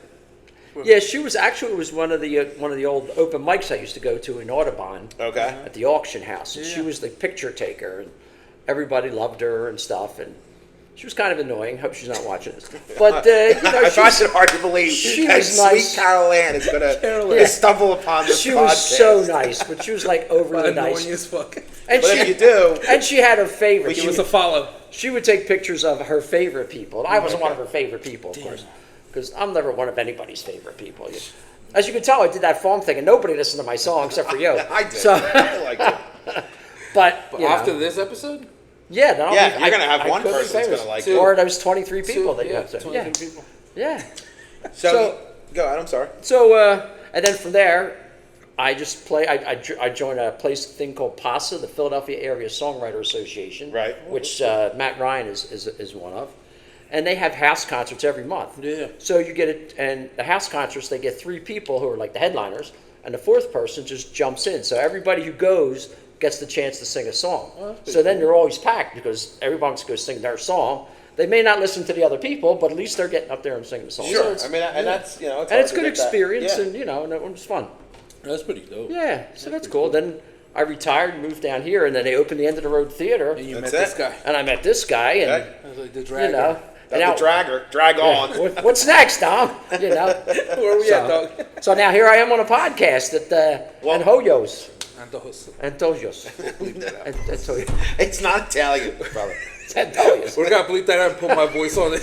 Yeah, she was actually one of the old open mics I used to go to in Audubon. Okay. At the auction house, and she was the picture taker, and everybody loved her and stuff. And she was kind of annoying. Hope she's not watching this. But I find it hard to believe she that was nice. Sweet Carol Ann is going to stumble upon this She podcast. was so nice, but she was like overly Annoying nice. as fuck. And But if you do, and she had her favorite. It was a follow. She would take pictures of her favorite people. And I wasn't one of her favorite people, of course, because I'm never one of anybody's favorite people. As you can tell, I did that phone thing, and nobody listened to my song except for you. I did. So, I liked it. but After this episode, then You're going to have one person that's going to like it. or those 23 people that you have to. 23 people. Yeah. So, go ahead, I'm sorry. So, and then from there, I just play. I joined a thing called PASA, the Philadelphia Area Songwriter Association, Right. Which Matt Ryan is one of, and they have house concerts every month. Yeah. So you get it, and the house concerts they get 3 people who are like the headliners, and the 4th person just jumps in. So everybody who goes gets the chance to sing a song. So then they're always packed because everybody wants to go sing their song. They may not listen to the other people, but at least they're getting up there and singing the song. Sure. So I mean, and that's, it's hard and it's to good get that. experience, Yeah. and and it was fun. That's pretty dope. Yeah, so that's cool. Then I retired and moved down here, and then they opened the End of the Road Theater, And you That's met it. this guy. and I met this guy, and Okay. I was like the you dragon. know, The now- dragger. Drag on. what's next, Tom? You know, Where we at, dog? so now here I am on a podcast at Antojos. Antojos. Antojos. Bleep that out. Antojos. It's not Italian, brother. It's Antojos. We're gonna bleep that out and put my voice on it.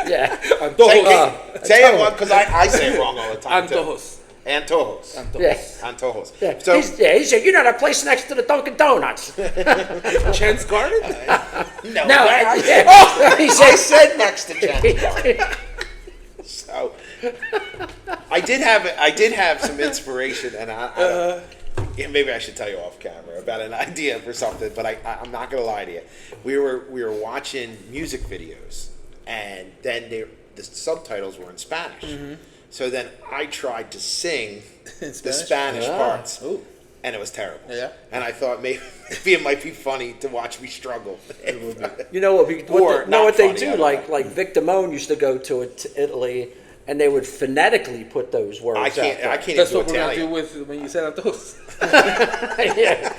Yeah. Antojos. Say it one, because I say it wrong all the time. too. Antojos. Antojos. Yeah. Antojos. Yeah. So, he said, you know that place next to the Dunkin' Donuts. Chen's Garden? no, No, I, yeah. He I said, said next to Jen. So, I did have some inspiration, and maybe I should tell you off camera about an idea for something, but I'm not going to lie to you. We were watching music videos, and then the subtitles were in Spanish. Mm-hmm. So then I tried to sing In the Spanish? Spanish parts, Ooh. and it was terrible. Yeah. And I thought maybe it might be funny to watch me struggle. you know what? Or not What they funny, I do? don't Like know. like Vic Damone used to go to Italy, and they would phonetically put those words. I can't out even That's do what we're gonna do Italian. with when you said Antojos. yeah.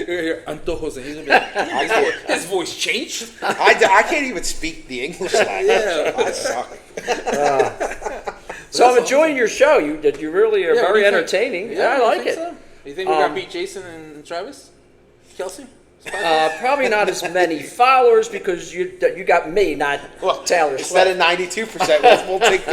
You're here, Antojos, and he's gonna be like, his voice changed? I can't even speak the English language. Yeah. I suck. So I'm enjoying your show. You really are Yeah, what do very you think? entertaining. Yeah, I you like think it. So? You think we got beat Jason and Travis? Kelsey? Probably not as many followers because you got me, not Taylor Instead Swift. of 92%, we'll take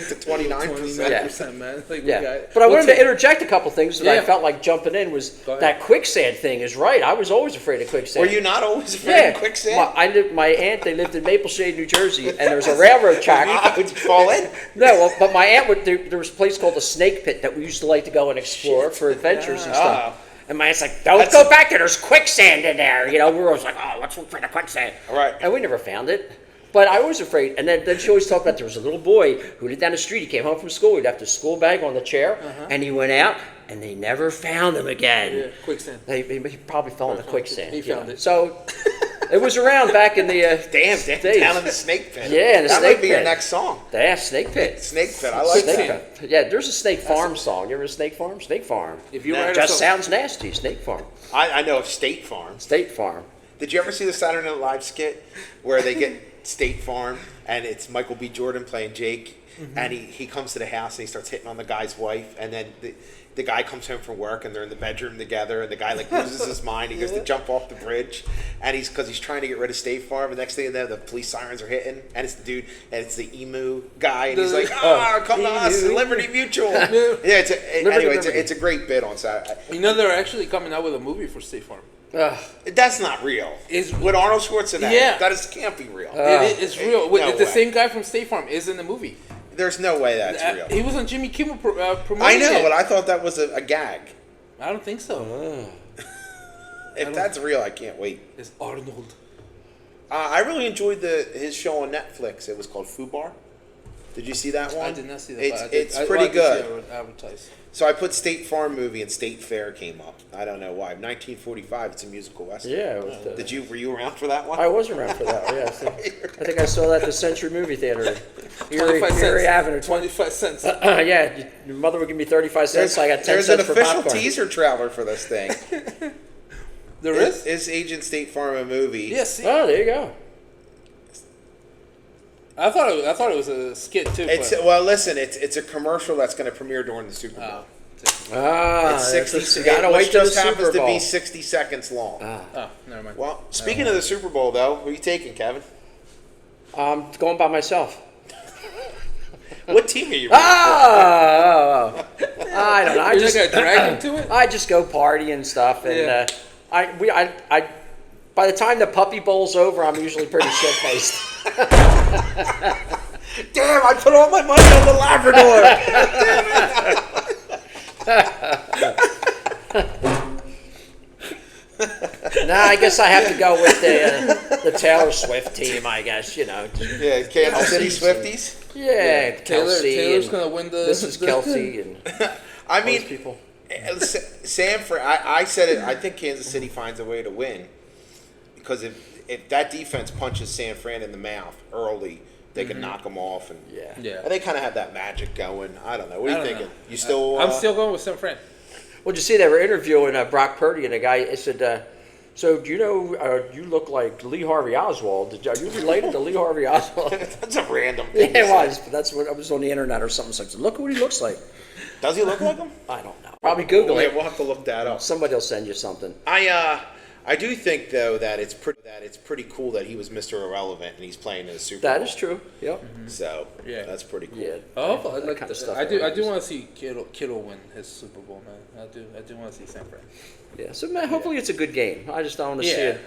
the 29%. 29%, man. Like, we got Yeah, it. but I We'll wanted to take- interject a couple things that I Yeah. felt like jumping in was Go ahead. that quicksand thing is right. I was always afraid of quicksand. Were you not always afraid Yeah, of quicksand? my aunt, they lived in Maple Shade, New Jersey, and there was a railroad track. Would you fall in? No, well, but my aunt there was a place called the Snake Pit that we used to like to go and explore for adventures and stuff. And my aunt's like, don't go back there. There's quicksand in there. You know, we were always like, oh, let's look for the quicksand. All right. And we never found it. But I was afraid. And then she always talked about there was a little boy who lived down the street. He came home from school. He left his school bag on the chair, and he went out, and they never found him again. Yeah, quicksand. He probably fell in the quicksand. He you found know. it. So It was around back in the Damn, days. down in the snake pit. Yeah, in the that snake might be your pit. next song. Yeah, Snake Pit. Snake pit. I like Snake that. Pit. Yeah, there's a Snake Farm song. You ever Snake Farm? Snake Farm. If you No, write a Just song, sounds nasty. Snake Farm. I know of State Farm. State Farm. Did you ever see the Saturday Night Live skit where they get State Farm and it's Michael B. Jordan playing Jake, and he comes to the house and he starts hitting on the guy's wife, and then the guy comes home from work and they're in the bedroom together, and the guy like loses his mind. He goes to jump off the bridge, and because he's trying to get rid of State Farm. And next thing you know, the police sirens are hitting, and it's the dude, and it's the emu guy, and he's like, come to us, Liberty Mutual. Yeah, it's a great bit on Saturday. you know they're actually coming out with a movie for State Farm. That's not real. With Arnold Schwarzenegger, Yeah. can't be real. It's real. No The way. same guy from State Farm is in the movie. There's no way that's real. He was on Jimmy Kimmel promoting I know, it. but I thought that was a gag. I don't think so. If that's real, I can't wait. It's Arnold. I really enjoyed his show on Netflix. It was called Fubar. Did you see that one? I did not see that. It's but pretty I good. did see it advertised. So I put State Farm movie and State Fair came up. I don't know why. 1945. It's a musical western. Yeah. It was Were you around for that one? I was around for that. Yeah. I think I saw that at the Century Movie Theater. 25 cents. Erie Avenue. 25 cents. Yeah. Your mother would give me 35 cents. So I got 10 There's an cents for official popcorn. teaser trailer for this thing. There is? Is Agent State Farm a movie? Yes. See, Oh, there you go. I thought it was a skit too. It's but, well, listen. It's a commercial that's going to premiere during the Super Bowl. Ah, It's 60. You gotta It wait till the just happens Super to Bowl. be 60 seconds long. oh, never mind. Well, speaking of the Super Bowl, though, who are you taking, Kevin? Going by myself. What team are you? I don't know. I You're just just gonna drag him to it. I just go party and stuff, and Yeah. I by the time the Puppy Bowl's over, I'm usually pretty shit faced. Damn! I put all my money on the Labrador. Nah, I guess I have to go with the Taylor Swift team. I guess Yeah, Kansas City Swifties. Yeah, Kelsey. Taylor's and gonna win the. Mrs. Kelsey and I those mean, people. Sanford. I said it. I think Kansas City finds a way to win because if that defense punches San Fran in the mouth early, they can knock them off, and Yeah. and they kind of have that magic going. I don't know. What are I you don't thinking? know. You still? I'm still going with San Fran. Well, did you see they were interviewing Brock Purdy, and the guy said, "So do you know you look like Lee Harvey Oswald? Are you related to Lee Harvey Oswald?" That's a random Yeah, thing. to it say. was. But that's what I was on the internet or something. So I said, look what he looks like. Does he look like him? I don't know. Probably Google Yeah, it. we'll have to look that up. Somebody will send you something. I do think though that it's pretty cool that he was Mr. Irrelevant and he's playing in the Super Bowl. That is true. Yep. So Yeah. that's pretty cool. Yeah. Oh, that I like kind of stuff. I do want to see Kittle win his Super Bowl, man. I do want to see San Fran. Yeah. So man, hopefully it's a good game. I just don't want to see Yeah. it.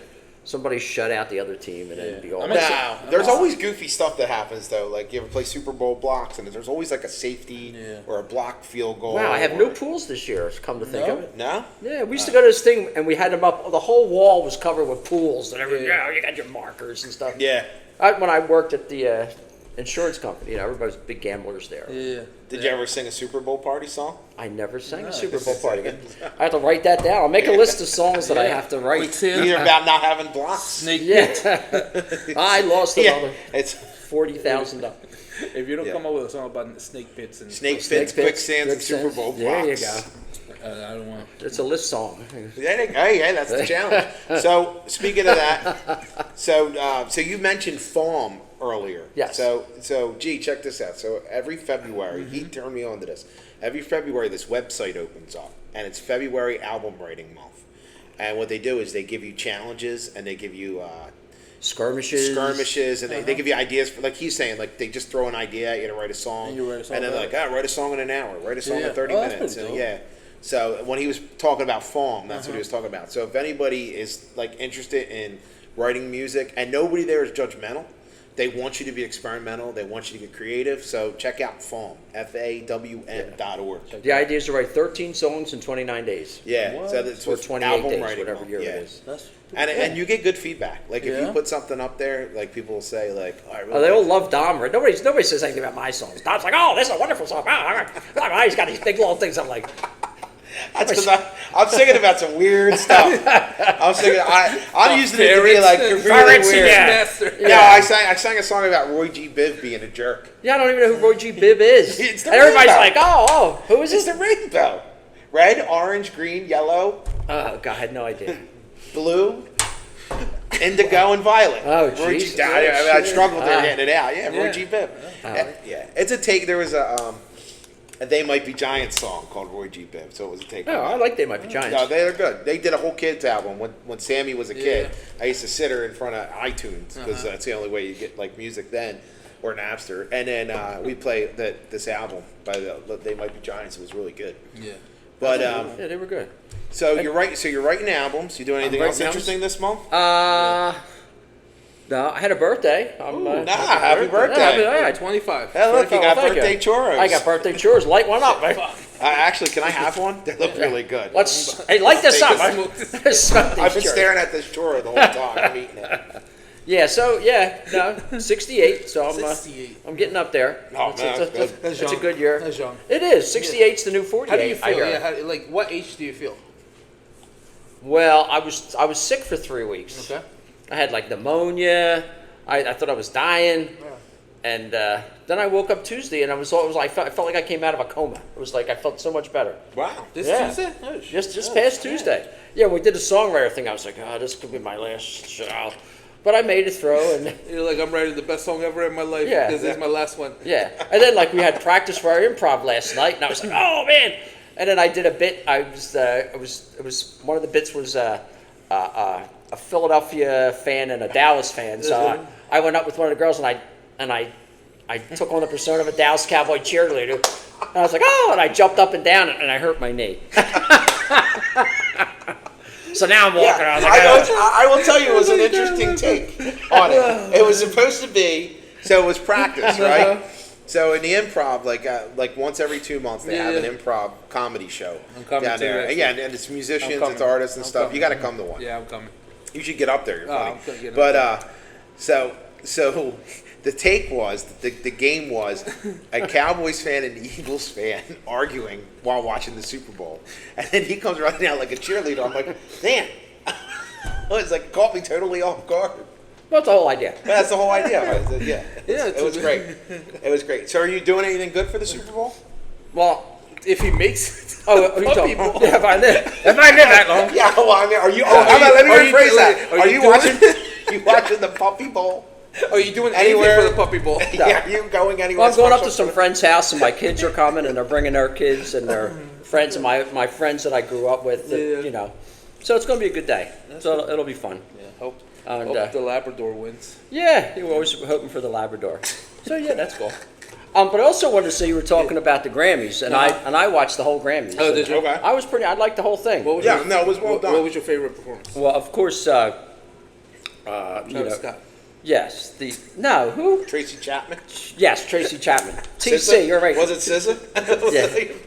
Somebody shut out the other team and then Yeah. be all. I'm Now, there's always goofy stuff that happens though. Like you ever play Super Bowl blocks, and there's always like a safety or a blocked field goal. Wow, I have or- no pools this year. Come to think No? of it. No? Yeah, we used to go to this thing and we had them up. The whole wall was covered with pools and everything. Yeah, you got your markers and stuff. Yeah. When I worked at the insurance company, everybody's big gamblers there. Yeah. Did you ever sing a Super Bowl party song? I never sang a Nice. Super Bowl party. I have to write that down. I'll make a list of songs that I have to write. Quicksand, Either about not having blocks. Snake Yeah, Pit. I lost Yeah, another it's $40,000. If you don't Yeah. come up with a song about snake pits and snake Snake pits, pits, quicksands, and Super Bowl blocks. There you go. I don't want. It's a list song. Hey, that's the challenge. So speaking of that, so you mentioned FARM earlier. Yes. So gee, check this out. So every February, he turned me on to this. Every February, this website opens up, and it's February album writing month. And what they do is they give you challenges, and they give you Skirmishes. and they give you ideas for, like he's saying, like they just throw an idea at you to write a song, And you write a song and then about like, write a song in an hour, write a song Yeah. in 30 Oh, that's minutes, pretty and dope. yeah. So when he was talking about FARM, that's what he was talking about. So if anybody is like interested in writing music, and nobody there is judgmental, they want you to be experimental, they want you to get creative. So check out FAWM, FAWM.org. The idea is to write 13 songs in 29 days. Yeah, What? so that's Or what 28 album days, writing whatever month, year yeah. it is. That's And you get good feedback. Like if you Yeah. put something up there, like people will say like, oh, I really Oh, they all like love Dom, right? Nobody says anything about my songs. Dom's like, oh, this is a wonderful song. He's got these big long things. I'm like, That's because I'm thinking about some weird stuff. I was thinking I'm using it to be Parrots. like really Parrots, weird. yeah. Beastmaster. No, I sang a song about Roy G. Biv being a jerk. Yeah, I don't even know who Roy G. Biv is. It's the And everybody's rainbow. like, oh, who is It's this? the rainbow. Red, orange, green, yellow, Oh, God, I had no idea. blue, indigo, and violet. Oh, Roy G. Jesus. I struggled there Ah. getting it out. Yeah, Roy Yeah. G. Biv. Yeah, it's a take. There was a They Might Be Giants song called Roy G. Biv, so it was a take. Oh, I like They Might Be Giants. No, they're good. They did a whole kids album when Sammy was a kid. Yeah. I used to sit her in front of iTunes because Uh-huh. that's the only way you get like music then, or Napster. And then we play this album by They Might Be Giants. It was really good. Yeah. But Yeah, they were good. so you're right. So you're writing albums. You doing anything writing else interesting this month? No, I had a birthday. Happy birthday! Yeah, 25. Hey, look, you got Thank birthday you. churros. I got birthday churros. Light one up. Actually, can I have one? They look really good. Hey, light this up. Smoke this. Smoke these I've been churros. staring at this churro the whole time. I'm eating it. Yeah, so, no, 68, so I'm 68. I'm getting up there. Oh, man, that's good. That's It's a young. good year. That's young. It is. 68's the new 48. How do you I feel? hear. Yeah, like what age do you feel? Well, I was sick for 3 weeks. Okay. I had like pneumonia. I thought I was dying. And then I woke up Tuesday and I felt like I came out of a coma. It was like I felt so much better. Wow. This Yeah. Tuesday? Oh, Just past Tuesday. Yeah, when we did the songwriter thing, I was like, oh, this could be my last show. But I made it through, and You're like, I'm writing the best song ever in my life. Yeah. This is my last one. yeah. And then like we had practice for our improv last night, and I was like, oh man. And then I did a bit. It was one of the bits was a Philadelphia fan and a Dallas fan. So I went up with one of the girls, and I took on the persona of a Dallas Cowboy cheerleader. And I was like, oh, and I jumped up and down, and I hurt my knee. So now I'm walking around. I was like, oh. I will tell you, it was an interesting take on it. It was supposed to be, so it was practice, right? So in the improv, like once every 2 months, they have an improv comedy show I'm coming down to there. that, And yeah, and it's musicians, I'm coming. it's artists and I'm stuff. coming. You got to come to one. Yeah, I'm coming. You should get up there. You're Oh, funny. I'm gonna get up But so the take was the game was a Cowboys fan and Eagles fan arguing while watching the Super Bowl, and then he comes running out like a cheerleader. I'm like, damn. It's like caught me totally off guard. What's the whole idea? But that's the whole idea. Right? Yeah, Yeah, it was great. It was great. So, are you doing anything good for the Super Bowl? Well, If he makes it, oh, you puppy talking? bowl. Yeah, if I live that long. Yeah. Well, I mean, are you? Are how about, you- let me are you- rephrase that. are Are you you doing- watching? You watching the Puppy Bowl? Are you doing anything Anywhere? for the puppy bowl? Yeah. Are you going anywhere? Well, I'm going up special to some for- friend's house, and my kids are coming, and they're bringing their kids and their friends, and my friends that I grew up with. Yeah. You know, so it's going to be a good day. So it'll be fun. Yeah, hope And, the Labrador wins. Yeah, we're always hoping for the Labrador. So yeah, that's cool. But I also wanted to say you were talking about the Grammys, and I watched the whole Grammys. Oh, did you? Okay. I liked the whole thing. What was Yeah, your, no, it was well done. What was your favorite performance? Well, of course, Travis Scott. yes, who? Tracy Chapman. Yes, Tracy Chapman. SZA? TC, you're right. Was it SZA?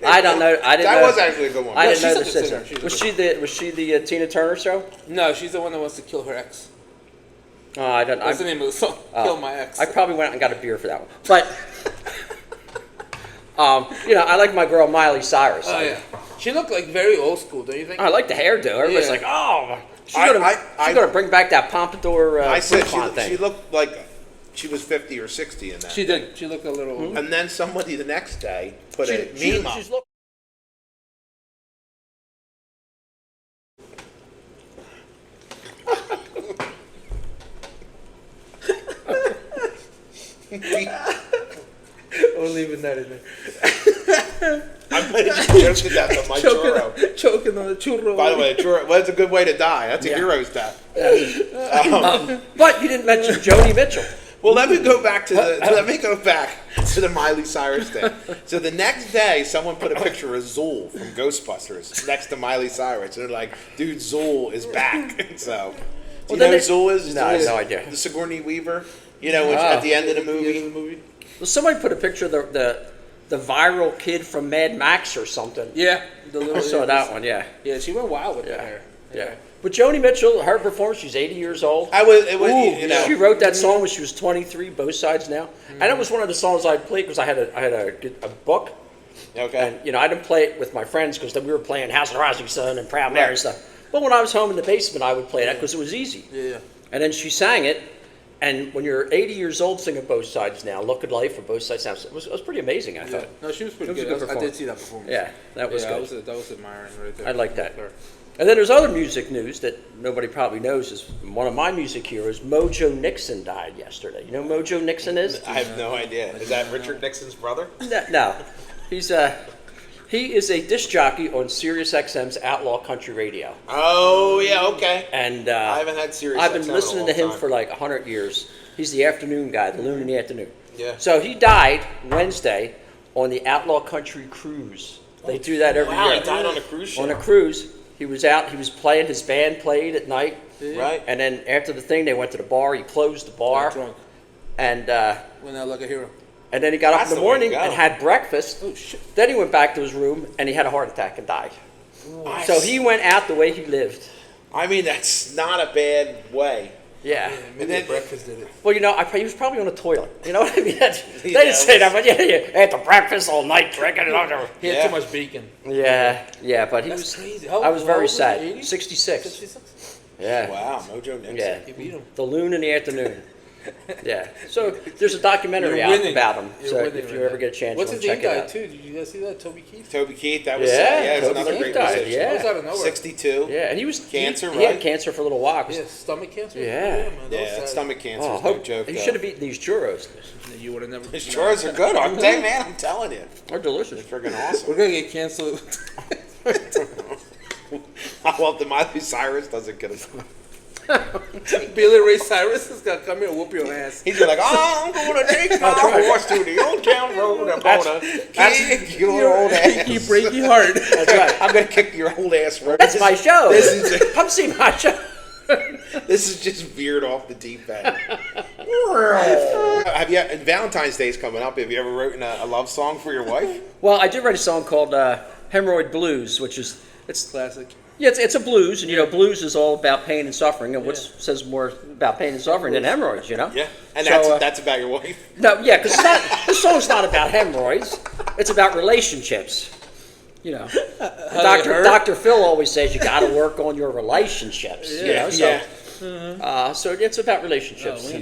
Yeah. I don't know. I didn't That know. was actually a good one. I No, didn't know the she's a good sister. singer. Was she the Tina Turner show? No, she's the one that wants to kill her ex. Oh, I don't. That's the name of the song. Kill my ex. I probably went out and got a beer for that one. But, I like my girl Miley Cyrus. Oh yeah, she looked like very old school, don't you think? I like the hairdo. Everybody's Yeah. like, oh, she's I- gonna bring back that pompadour I said bouffant thing. she looked like she was 50 or 60 in that. She did. She looked a little. Hmm? And then somebody the next day put a She- meme up. she's look- I'm leaving that in there. I'm going to just joke to death on my churro. Choking on the churro. By the way, churro, well, that's a good way to die. That's a Yeah. hero's death. But you didn't mention Joni Mitchell. Well, let me go back to the Miley Cyrus thing. So the next day, someone put a picture of Zool from Ghostbusters next to Miley Cyrus, and they're like, "Dude, Zool is back." So, do you know who Zool is? No, I have Zool no is idea. The Sigourney Weaver, which at the end of the movie. Well, somebody put a picture of the viral kid from Mad Max or something. Yeah, the little. I saw that one. Yeah. Yeah, she went wild with that Yeah. hair. Yeah. But Joni Mitchell, her performance, she's 80 years old. She wrote that song when she was 23, both sides now. And it was one of the songs I played because I had a book. Okay. And, I didn't play it with my friends because we were playing House of the Rising Sun and Proud Mary and stuff. Well, when I was home in the basement, I would play that because it was easy. Yeah. And then she sang it, and when you're 80 years old singing Both Sides Now, Look at Life for Both Sides Now, it was pretty amazing, I thought. No, she was pretty It was a good. good I did performance. see that performance. Yeah, that was good. That was admiring right there. I like that. And then there's other music news that nobody probably knows. Is one of my music heroes, Mojo Nixon, died yesterday. You know who Mojo Nixon is? I have no idea. Is that Richard Nixon's brother? No. He is a disc jockey on Sirius XM's Outlaw Country Radio. Oh, yeah, okay. And I haven't had Sirius I've XM been in a listening to long him time. for like 100 years. He's the afternoon guy, the loon in the afternoon. Yeah. So he died Wednesday on the Outlaw Country Cruise. They do that every Wow, year. he died on a cruise ship. On a cruise. He was out, he was playing, his band played at night. Right. And then after the thing, they went to the bar, he closed the bar. Got drunk. And Went out like a hero. and then he got up That's in the the way to morning go. and had breakfast. Oh shit. Then he went back to his room and he had a heart attack and died. I So he went out the way he lived. I mean, that's not a bad way. Yeah. Maybe then- the breakfast did it. Well, he was probably on the toilet. You know what I mean? They Yeah, didn't say that, but yeah, after breakfast all night drinking. He had Yeah. too much bacon. Yeah, but he That's was crazy. I was How very old was he, sad. 80? 66. 66? Yeah. Wow, Mojo Nixon. Yeah. You beat him. The Loon in the Afternoon. Yeah. So there's a documentary You're out winning. about him. You're So winning if you right ever now. get a chance, What's you his want to name check it guy out. too? Did you guys see that? Toby Keith? Toby Keith, that was Yeah, it's Toby another Keith great died, musician. yeah. That was out of nowhere. 62. Yeah, and he was Cancer, he had right? cancer for a little while. Yeah, stomach cancer. Yeah. man, that Yeah, was stomach cancer Oh, is no hope, joke. you though. should have eaten these churros. sad. You would have never. His chores are good, aren't they, man? I'm telling you. They're delicious. They're friggin' awesome. We're gonna get canceled. Well, the Miley Cyrus doesn't get us. Billy Ray Cyrus is gonna come here and whoop your ass. He's like, oh, I'm going to take my horse to the old town road. I'm going to kick your old ass. You break your heart. That's right. I'm going to kick your old ass road. That's my show. This is Come see my show. this is just veered off the deep end. Have you? And Valentine's Day's coming up. Have you ever written a love song for your wife? Well, I did write a song called Hemorrhoid Blues, which is it's Classic. yeah, it's a blues, and blues is all about pain and suffering, and what says more about pain and suffering than hemorrhoids, Yeah, and So, that's about your wife. No, yeah, because this song's not about hemorrhoids; it's about relationships. Dr. Phil always says you got to work on your relationships. So it's about relationships.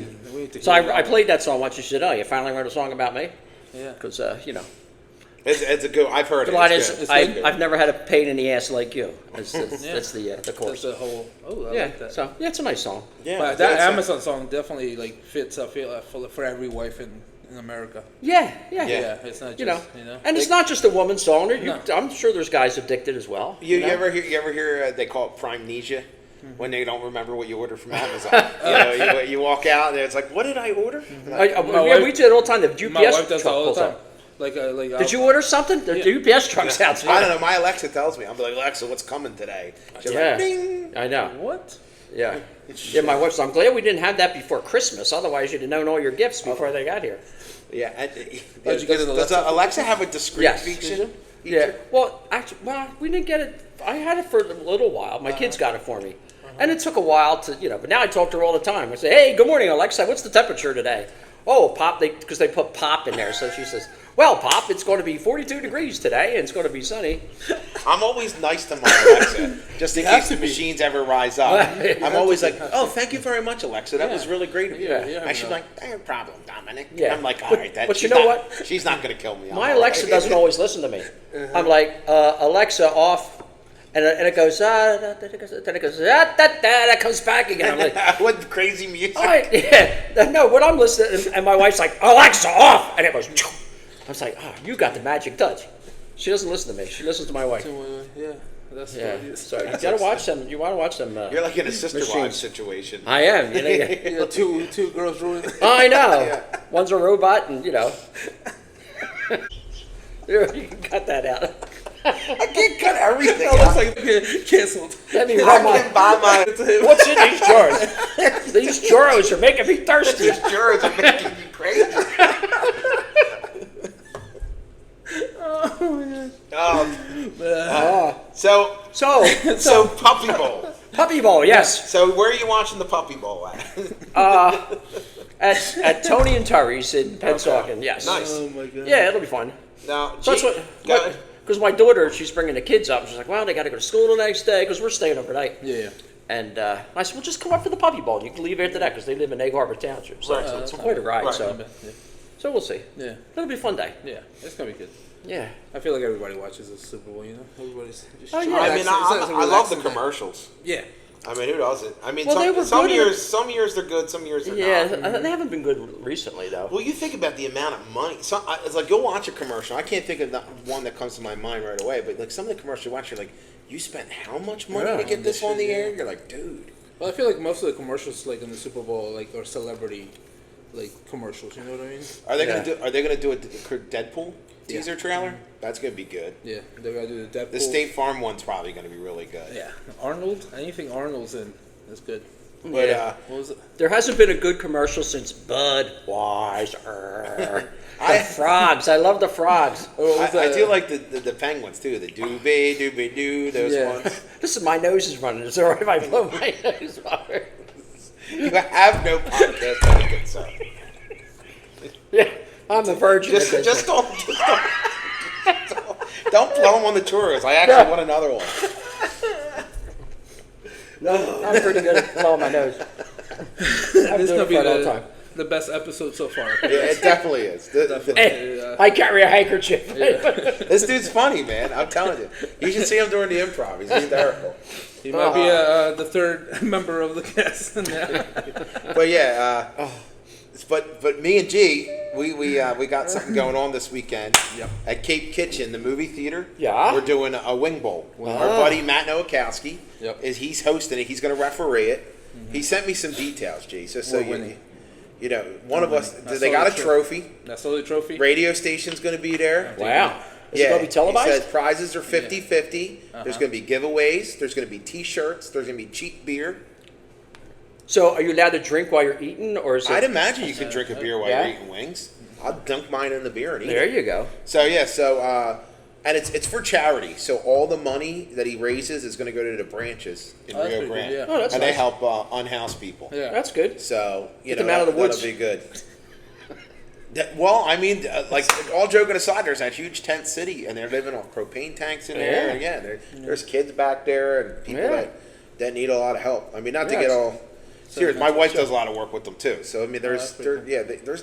So I played that song once. She said, "Oh, you finally wrote a song about me?" Yeah. Because It's a good. I've heard the it. line It's is, good. I've never had a pain in the ass like you. That's the That's chorus. the whole. Oh, I Yeah, like that. so it's a nice song. Yeah, But that that's a- Amazon song definitely like fits. I feel for every wife in America. Yeah. Yeah, it's not just And it's not just a woman's song. No. I'm sure there's guys addicted as well. You know? ever hear they call it primnesia when they don't remember what you ordered from Amazon? you walk out and it's like, what did I order? We did it all the time. The UPS My wife does that truck all pulls the time. up. Did you order something? The UPS truck's out. I don't know. My Alexa tells me. I'm like, Alexa, what's coming today? She's Yeah. like, ding. I know. What? Yeah. Yeah, my wife's. I'm glad we didn't have that before Christmas. Otherwise, you'd have known all your gifts before they got here. Yeah. Did you get an Does Alexa? Alexa have a discrete Yes. feature? Yeah. Well, actually, we didn't get it. I had it for a little while. My kids got it for me, and it took a while to, But now I talk to her all the time. I say, "Hey, good morning, Alexa. What's the temperature today?" Oh, Pop. Because they put Pop in there, so she says, "Well, Pop, it's going to be 42 degrees today, and it's going to be sunny." I'm always nice to my Alexa, just in case the machines ever rise up. I'm always like, oh, thank you very much, Alexa. That was really great of you. Yeah. And she's like, no problem, Dominic. Yeah. I'm like, all But- right, but she's you know not- what? She's not going to kill me. My Alexa doesn't always listen to me. I'm like, Alexa, off. And it goes, then it goes, that comes back again. I'm like, What crazy music? all right, yeah. No, what I'm listening, and my wife's like, Alexa, off. And it goes, I was like, oh, you got the magic touch. She doesn't listen to me. She listens to my wife. Yeah, that's Yeah. what it is. So you got to watch them. You want to watch them. You're like in a sister machines. wives situation. I am. Yeah, two girls ruining. I know. One's a robot, and you got that out. I can't cut everything That looks out. like okay, canceled. Let me I run my. can buy my What's in these jars? These churros are making me thirsty. jurors are making me crazy. So Puppy Bowl. Puppy Bowl, yes. So where are you watching the Puppy Bowl at? At Tony and Terry's in Pennsauken, yes. Nice. Oh my god. Yeah, it'll be fun. Now, So that's Go ahead. Because my daughter, she's bringing the kids up. She's like, well, they got to go to school the next day because we're staying overnight. Yeah. And I said, well, just come up for the puppy bowl. You can leave after that because they live in Egg Harbor Township. So it's quite a ride. Right. So we'll see. Yeah. It'll be a fun day. Yeah. It's gonna be good. Yeah. I feel like everybody watches the Super Bowl. You know, everybody's just. Oh, yeah. I mean, I love the relaxing commercials. Yeah. I mean, who doesn't? I mean, Well, they were some good some years they're good, some years they're not. Yeah, they haven't been good recently, though. Well, you think about the amount of money. It's like you'll watch a commercial. I can't think of one that comes to my mind right away, but like some of the commercials you watch, you're like, you spent how much money to get this on the air? You're like, dude. Well, I feel like most of the commercials, like in the Super Bowl, like are celebrity, like commercials. You know what I mean? Are they gonna do a Deadpool teaser trailer? That's gonna be good. Yeah, they're gonna do the Deadpool. The State Farm one's probably gonna be really good. Yeah, Arnold. Anything Arnold's in is good. But What was it? There hasn't been a good commercial since Budweiser. The frogs. I love the frogs. I do like the penguins too. The doobie doobie doo. Those ones. This is my nose is running. Is it all right if I blow my nose? You have no podcast etiquette, so Yeah, I'm a virgin. just don't blow them on the tours. I actually want another one. No, I'm pretty good at blowing my nose. This is gonna be all the time. the best episode so far. Yeah, it definitely is. Hey, I carry a handkerchief. This dude's funny, man. I'm telling you. You should see him during the improv. He's hysterical. He might be the third member of the cast now. But yeah, but me and G, we got something going on this weekend at Cape Kitchen, the movie theater. Yeah. We're doing a wing bowl. Our buddy Matt Nowakowski he's hosting it. He's going to referee it. Mm-hmm. He sent me some details, G. So you know, one of us. They got a trophy. That's the trophy. Radio station's going to be there. Wow. Is it going to be televised? He said prizes are 50-50. There's going to be giveaways. There's going to be T-shirts. There's going to be cheap beer. So, are you allowed to drink while you're eating, or is it? I'd imagine you can drink a beer while you're eating wings. I'll dunk mine in the beer and eat There it. you go. So and it's for charity. So all the money that he raises is going to go to the branches in that's Rio pretty Grande, good, Oh, that's and nice. they help unhoused people. Yeah. That's good. So Get them out of the woods. that'll be good. Well, I mean, like all joking aside, there's that huge tent city, and they're living on propane tanks in there. Yeah. And there's kids back there and people that need a lot of help. I mean, not to get all serious. My wife does a lot of work with them too. So I mean, there's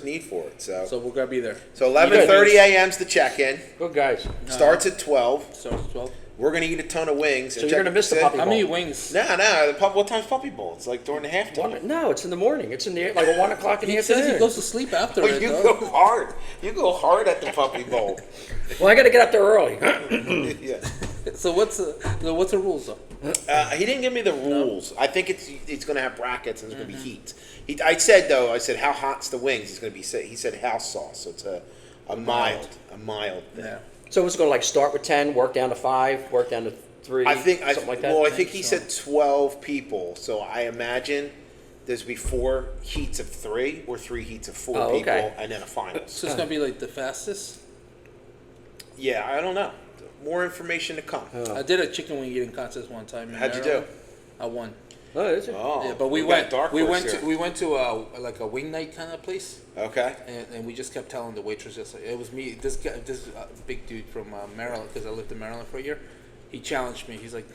need for it. So we're gonna be there. So 11:30 a.m. is the check-in. Good guys. Starts at 12. Starts at 12. We're gonna eat a ton of wings. So you're gonna miss the puppy How many bowl. wings? No. What time's puppy bowl? It's like during the halftime. No, it's in the morning. It's in the like 1 o'clock in the He says afternoon. he goes to sleep after Well, it. you though. go hard. You go hard at the puppy bowl. Well, I got to get up there early. Yeah. So what's the rules though? He didn't give me the rules. I think it's going to have brackets and it's going to be heat. I said how hot's the wings? It's going to be. He said house sauce. So it's a mild thing. Yeah. So it's going to like start with 10, work down to 5, work down to 3. Something like that. Well, I think he said 12 people. So I imagine there's be 4 heats of 3 or 3 heats of 4 people, and then a finals. So it's gonna be like the fastest. Yeah, I don't know. More information to come. I did a chicken wing eating contest one time. How'd you do? I won. Oh, is it? Oh, Yeah, but we got dark horse here. went to like a wing night kind of place, Okay. and we just kept telling the waitress just like, it was me. This guy, this big dude from Maryland, because I lived in Maryland for a year. He challenged me. He's like,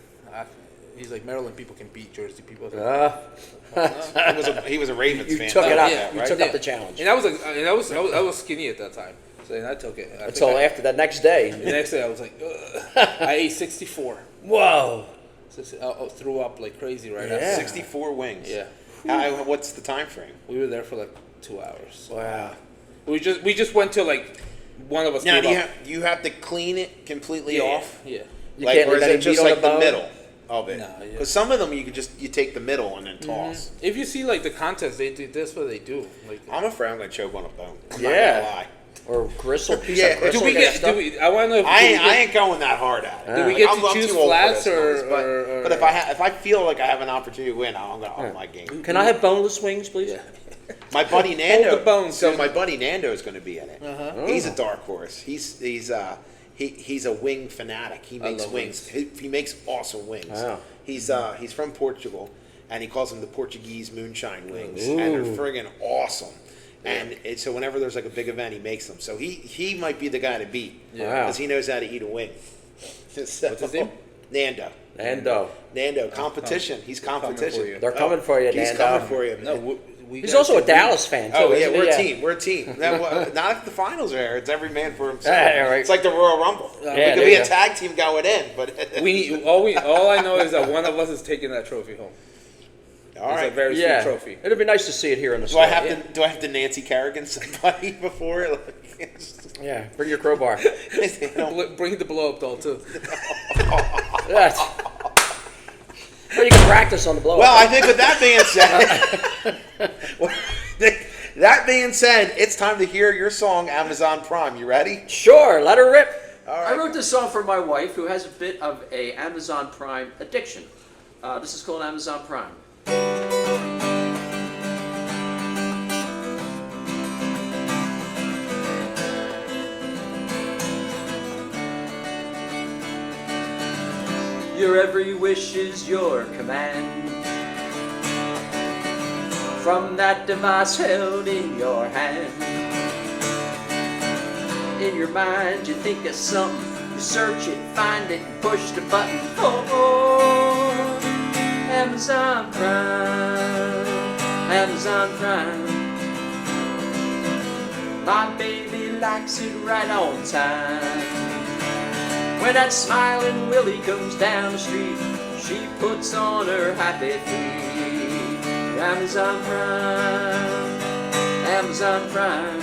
Maryland people can beat Jersey people. He was a Ravens You fan. took it up. Yeah, You took up the challenge. And I was skinny at that time, so and I took it. I Until think after that next day. the next day I was like, ugh. I ate 64. Whoa. I threw up like crazy right Yeah. after. 64 wings. Yeah, What's the time frame? we were there for like 2 hours. Wow. We just went to like one of us. Now, gave up. you have to clean it completely off? Yeah. You Like, can't or is leave it any just meat on like the the bone? middle of it? No, yeah. Because some of them you take the middle and then toss. If you see like the contest, they do. That's what they do. Like, I'm afraid I'm gonna choke on a bone. I'm Yeah. not gonna lie. Or gristle, piece Yeah, of gristle. do we kind of get? stuff. I want to know. If I ain't going that hard at it. Do we get I'm to choose too old for flats this noise, or? But if I feel like I have an opportunity to win, I'm gonna up my game. Can I have boneless wings, please? Yeah. My buddy Nando. the bones, so dude. my buddy Nando is going to be in it. Uh-huh. He's a dark horse. He's a wing fanatic. He makes love wings. He makes awesome wings. Wow. He's from Portugal, and he calls them the Portuguese moonshine wings, Ooh. and they're friggin' awesome. And so whenever there's like a big event, he makes them. So he might be the guy to beat Wow. because he knows how to eat a wing. So, What's his name? Nando. Nando. Competition. He's Coming for competition. you. They're coming for you, He's Nando. coming for you. No, we He's gotta also a say we- Dallas fan, too. Oh yeah, isn't he? we're a team. We're a team. Not if the finals are here. It's every man for himself. Yeah, right. It's like the Royal Rumble. Yeah, We there could be you a go. tag team going in, but All I know is that one of us is taking that trophy home. all It's a right. very Yeah. sweet trophy. It'd be nice to see it here in the Do I store. have to Nancy Kerrigan somebody before? Yeah, bring your crowbar. Bring the blow up doll too. That's, well, you can practice on the blow. Well, I think with that being said, it's time to hear your song, Amazon Prime. You ready? Sure, let her rip. All I right. wrote this song for my wife, who has a bit of a Amazon Prime addiction. This is called Amazon Prime. Your every wish is your command. From that device held in your hand. In your mind you think of something, you search it, find it, and push the button. Oh, Amazon Prime, Amazon Prime. My baby likes it right on time. When that smiling Willie comes down the street, she puts on her happy feet. Amazon Prime, Amazon Prime.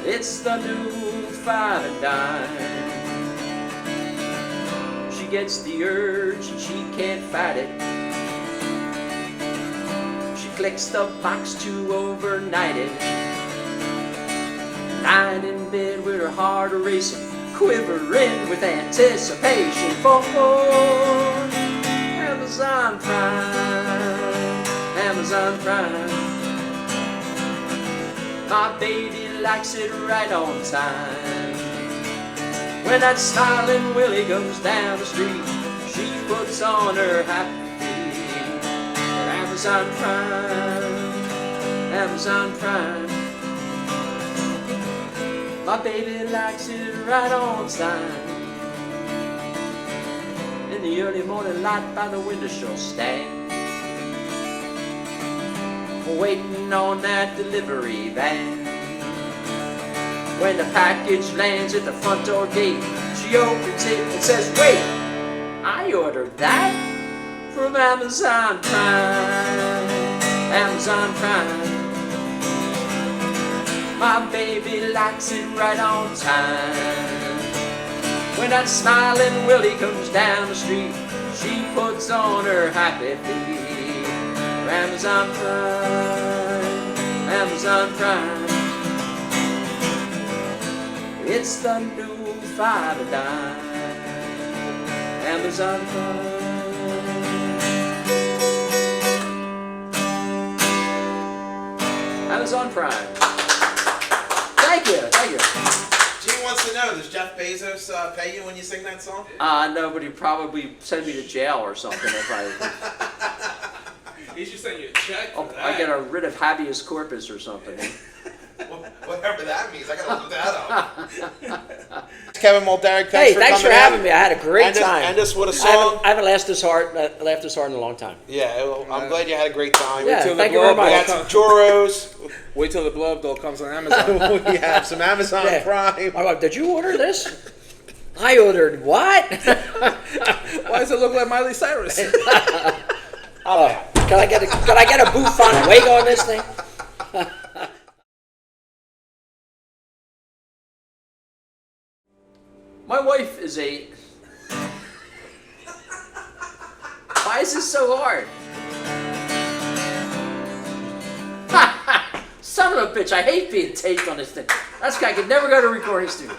It's the new $5. She gets the urge and she can't fight it. She clicks the box to overnight it. Lying in bed with her heart racing, quivering with anticipation for Amazon Prime, Amazon Prime. My baby likes it right on time. When that smiling Willie goes down the street, she puts on her happy feet. Amazon Prime, Amazon Prime. My baby likes it right on time. In the early morning light by the window she'll stand, waiting on that delivery van. When the package lands at the front door gate, she opens it and says, "Wait, I ordered that from Amazon Prime, Amazon Prime." My baby likes it right on time. When that smiling Willie comes down the street, she puts on her happy feet. Amazon Prime, Amazon Prime. It's the new $5. Amazon Prime. Amazon Prime. Thank you, thank you. Gene wants to know, does Jeff Bezos pay you when you sing that song? No, but he'd probably send me to jail or something if I... He should send you a check. Oh, I get a writ of habeas corpus or something. Whatever that means, I gotta look that up. Kevin Mulderig, Hey, thanks for coming having in. me. I had a great End us- time. end us with a I song. haven't laughed this hard in a long time. Yeah, well, I'm glad you had a great time. Yeah, till the thank you very blow We up got much. some churros. Wait till the blow up doll comes on Amazon. We have some Amazon Yeah. Prime. My wife, did you order this? I ordered what? Why does it look like Miley Cyrus? Oh, can I get a bouffant wig on this thing? My wife is a... Why is this so hard? Son of a bitch, I hate being taped on this thing. That's guy could never go to a recording studio.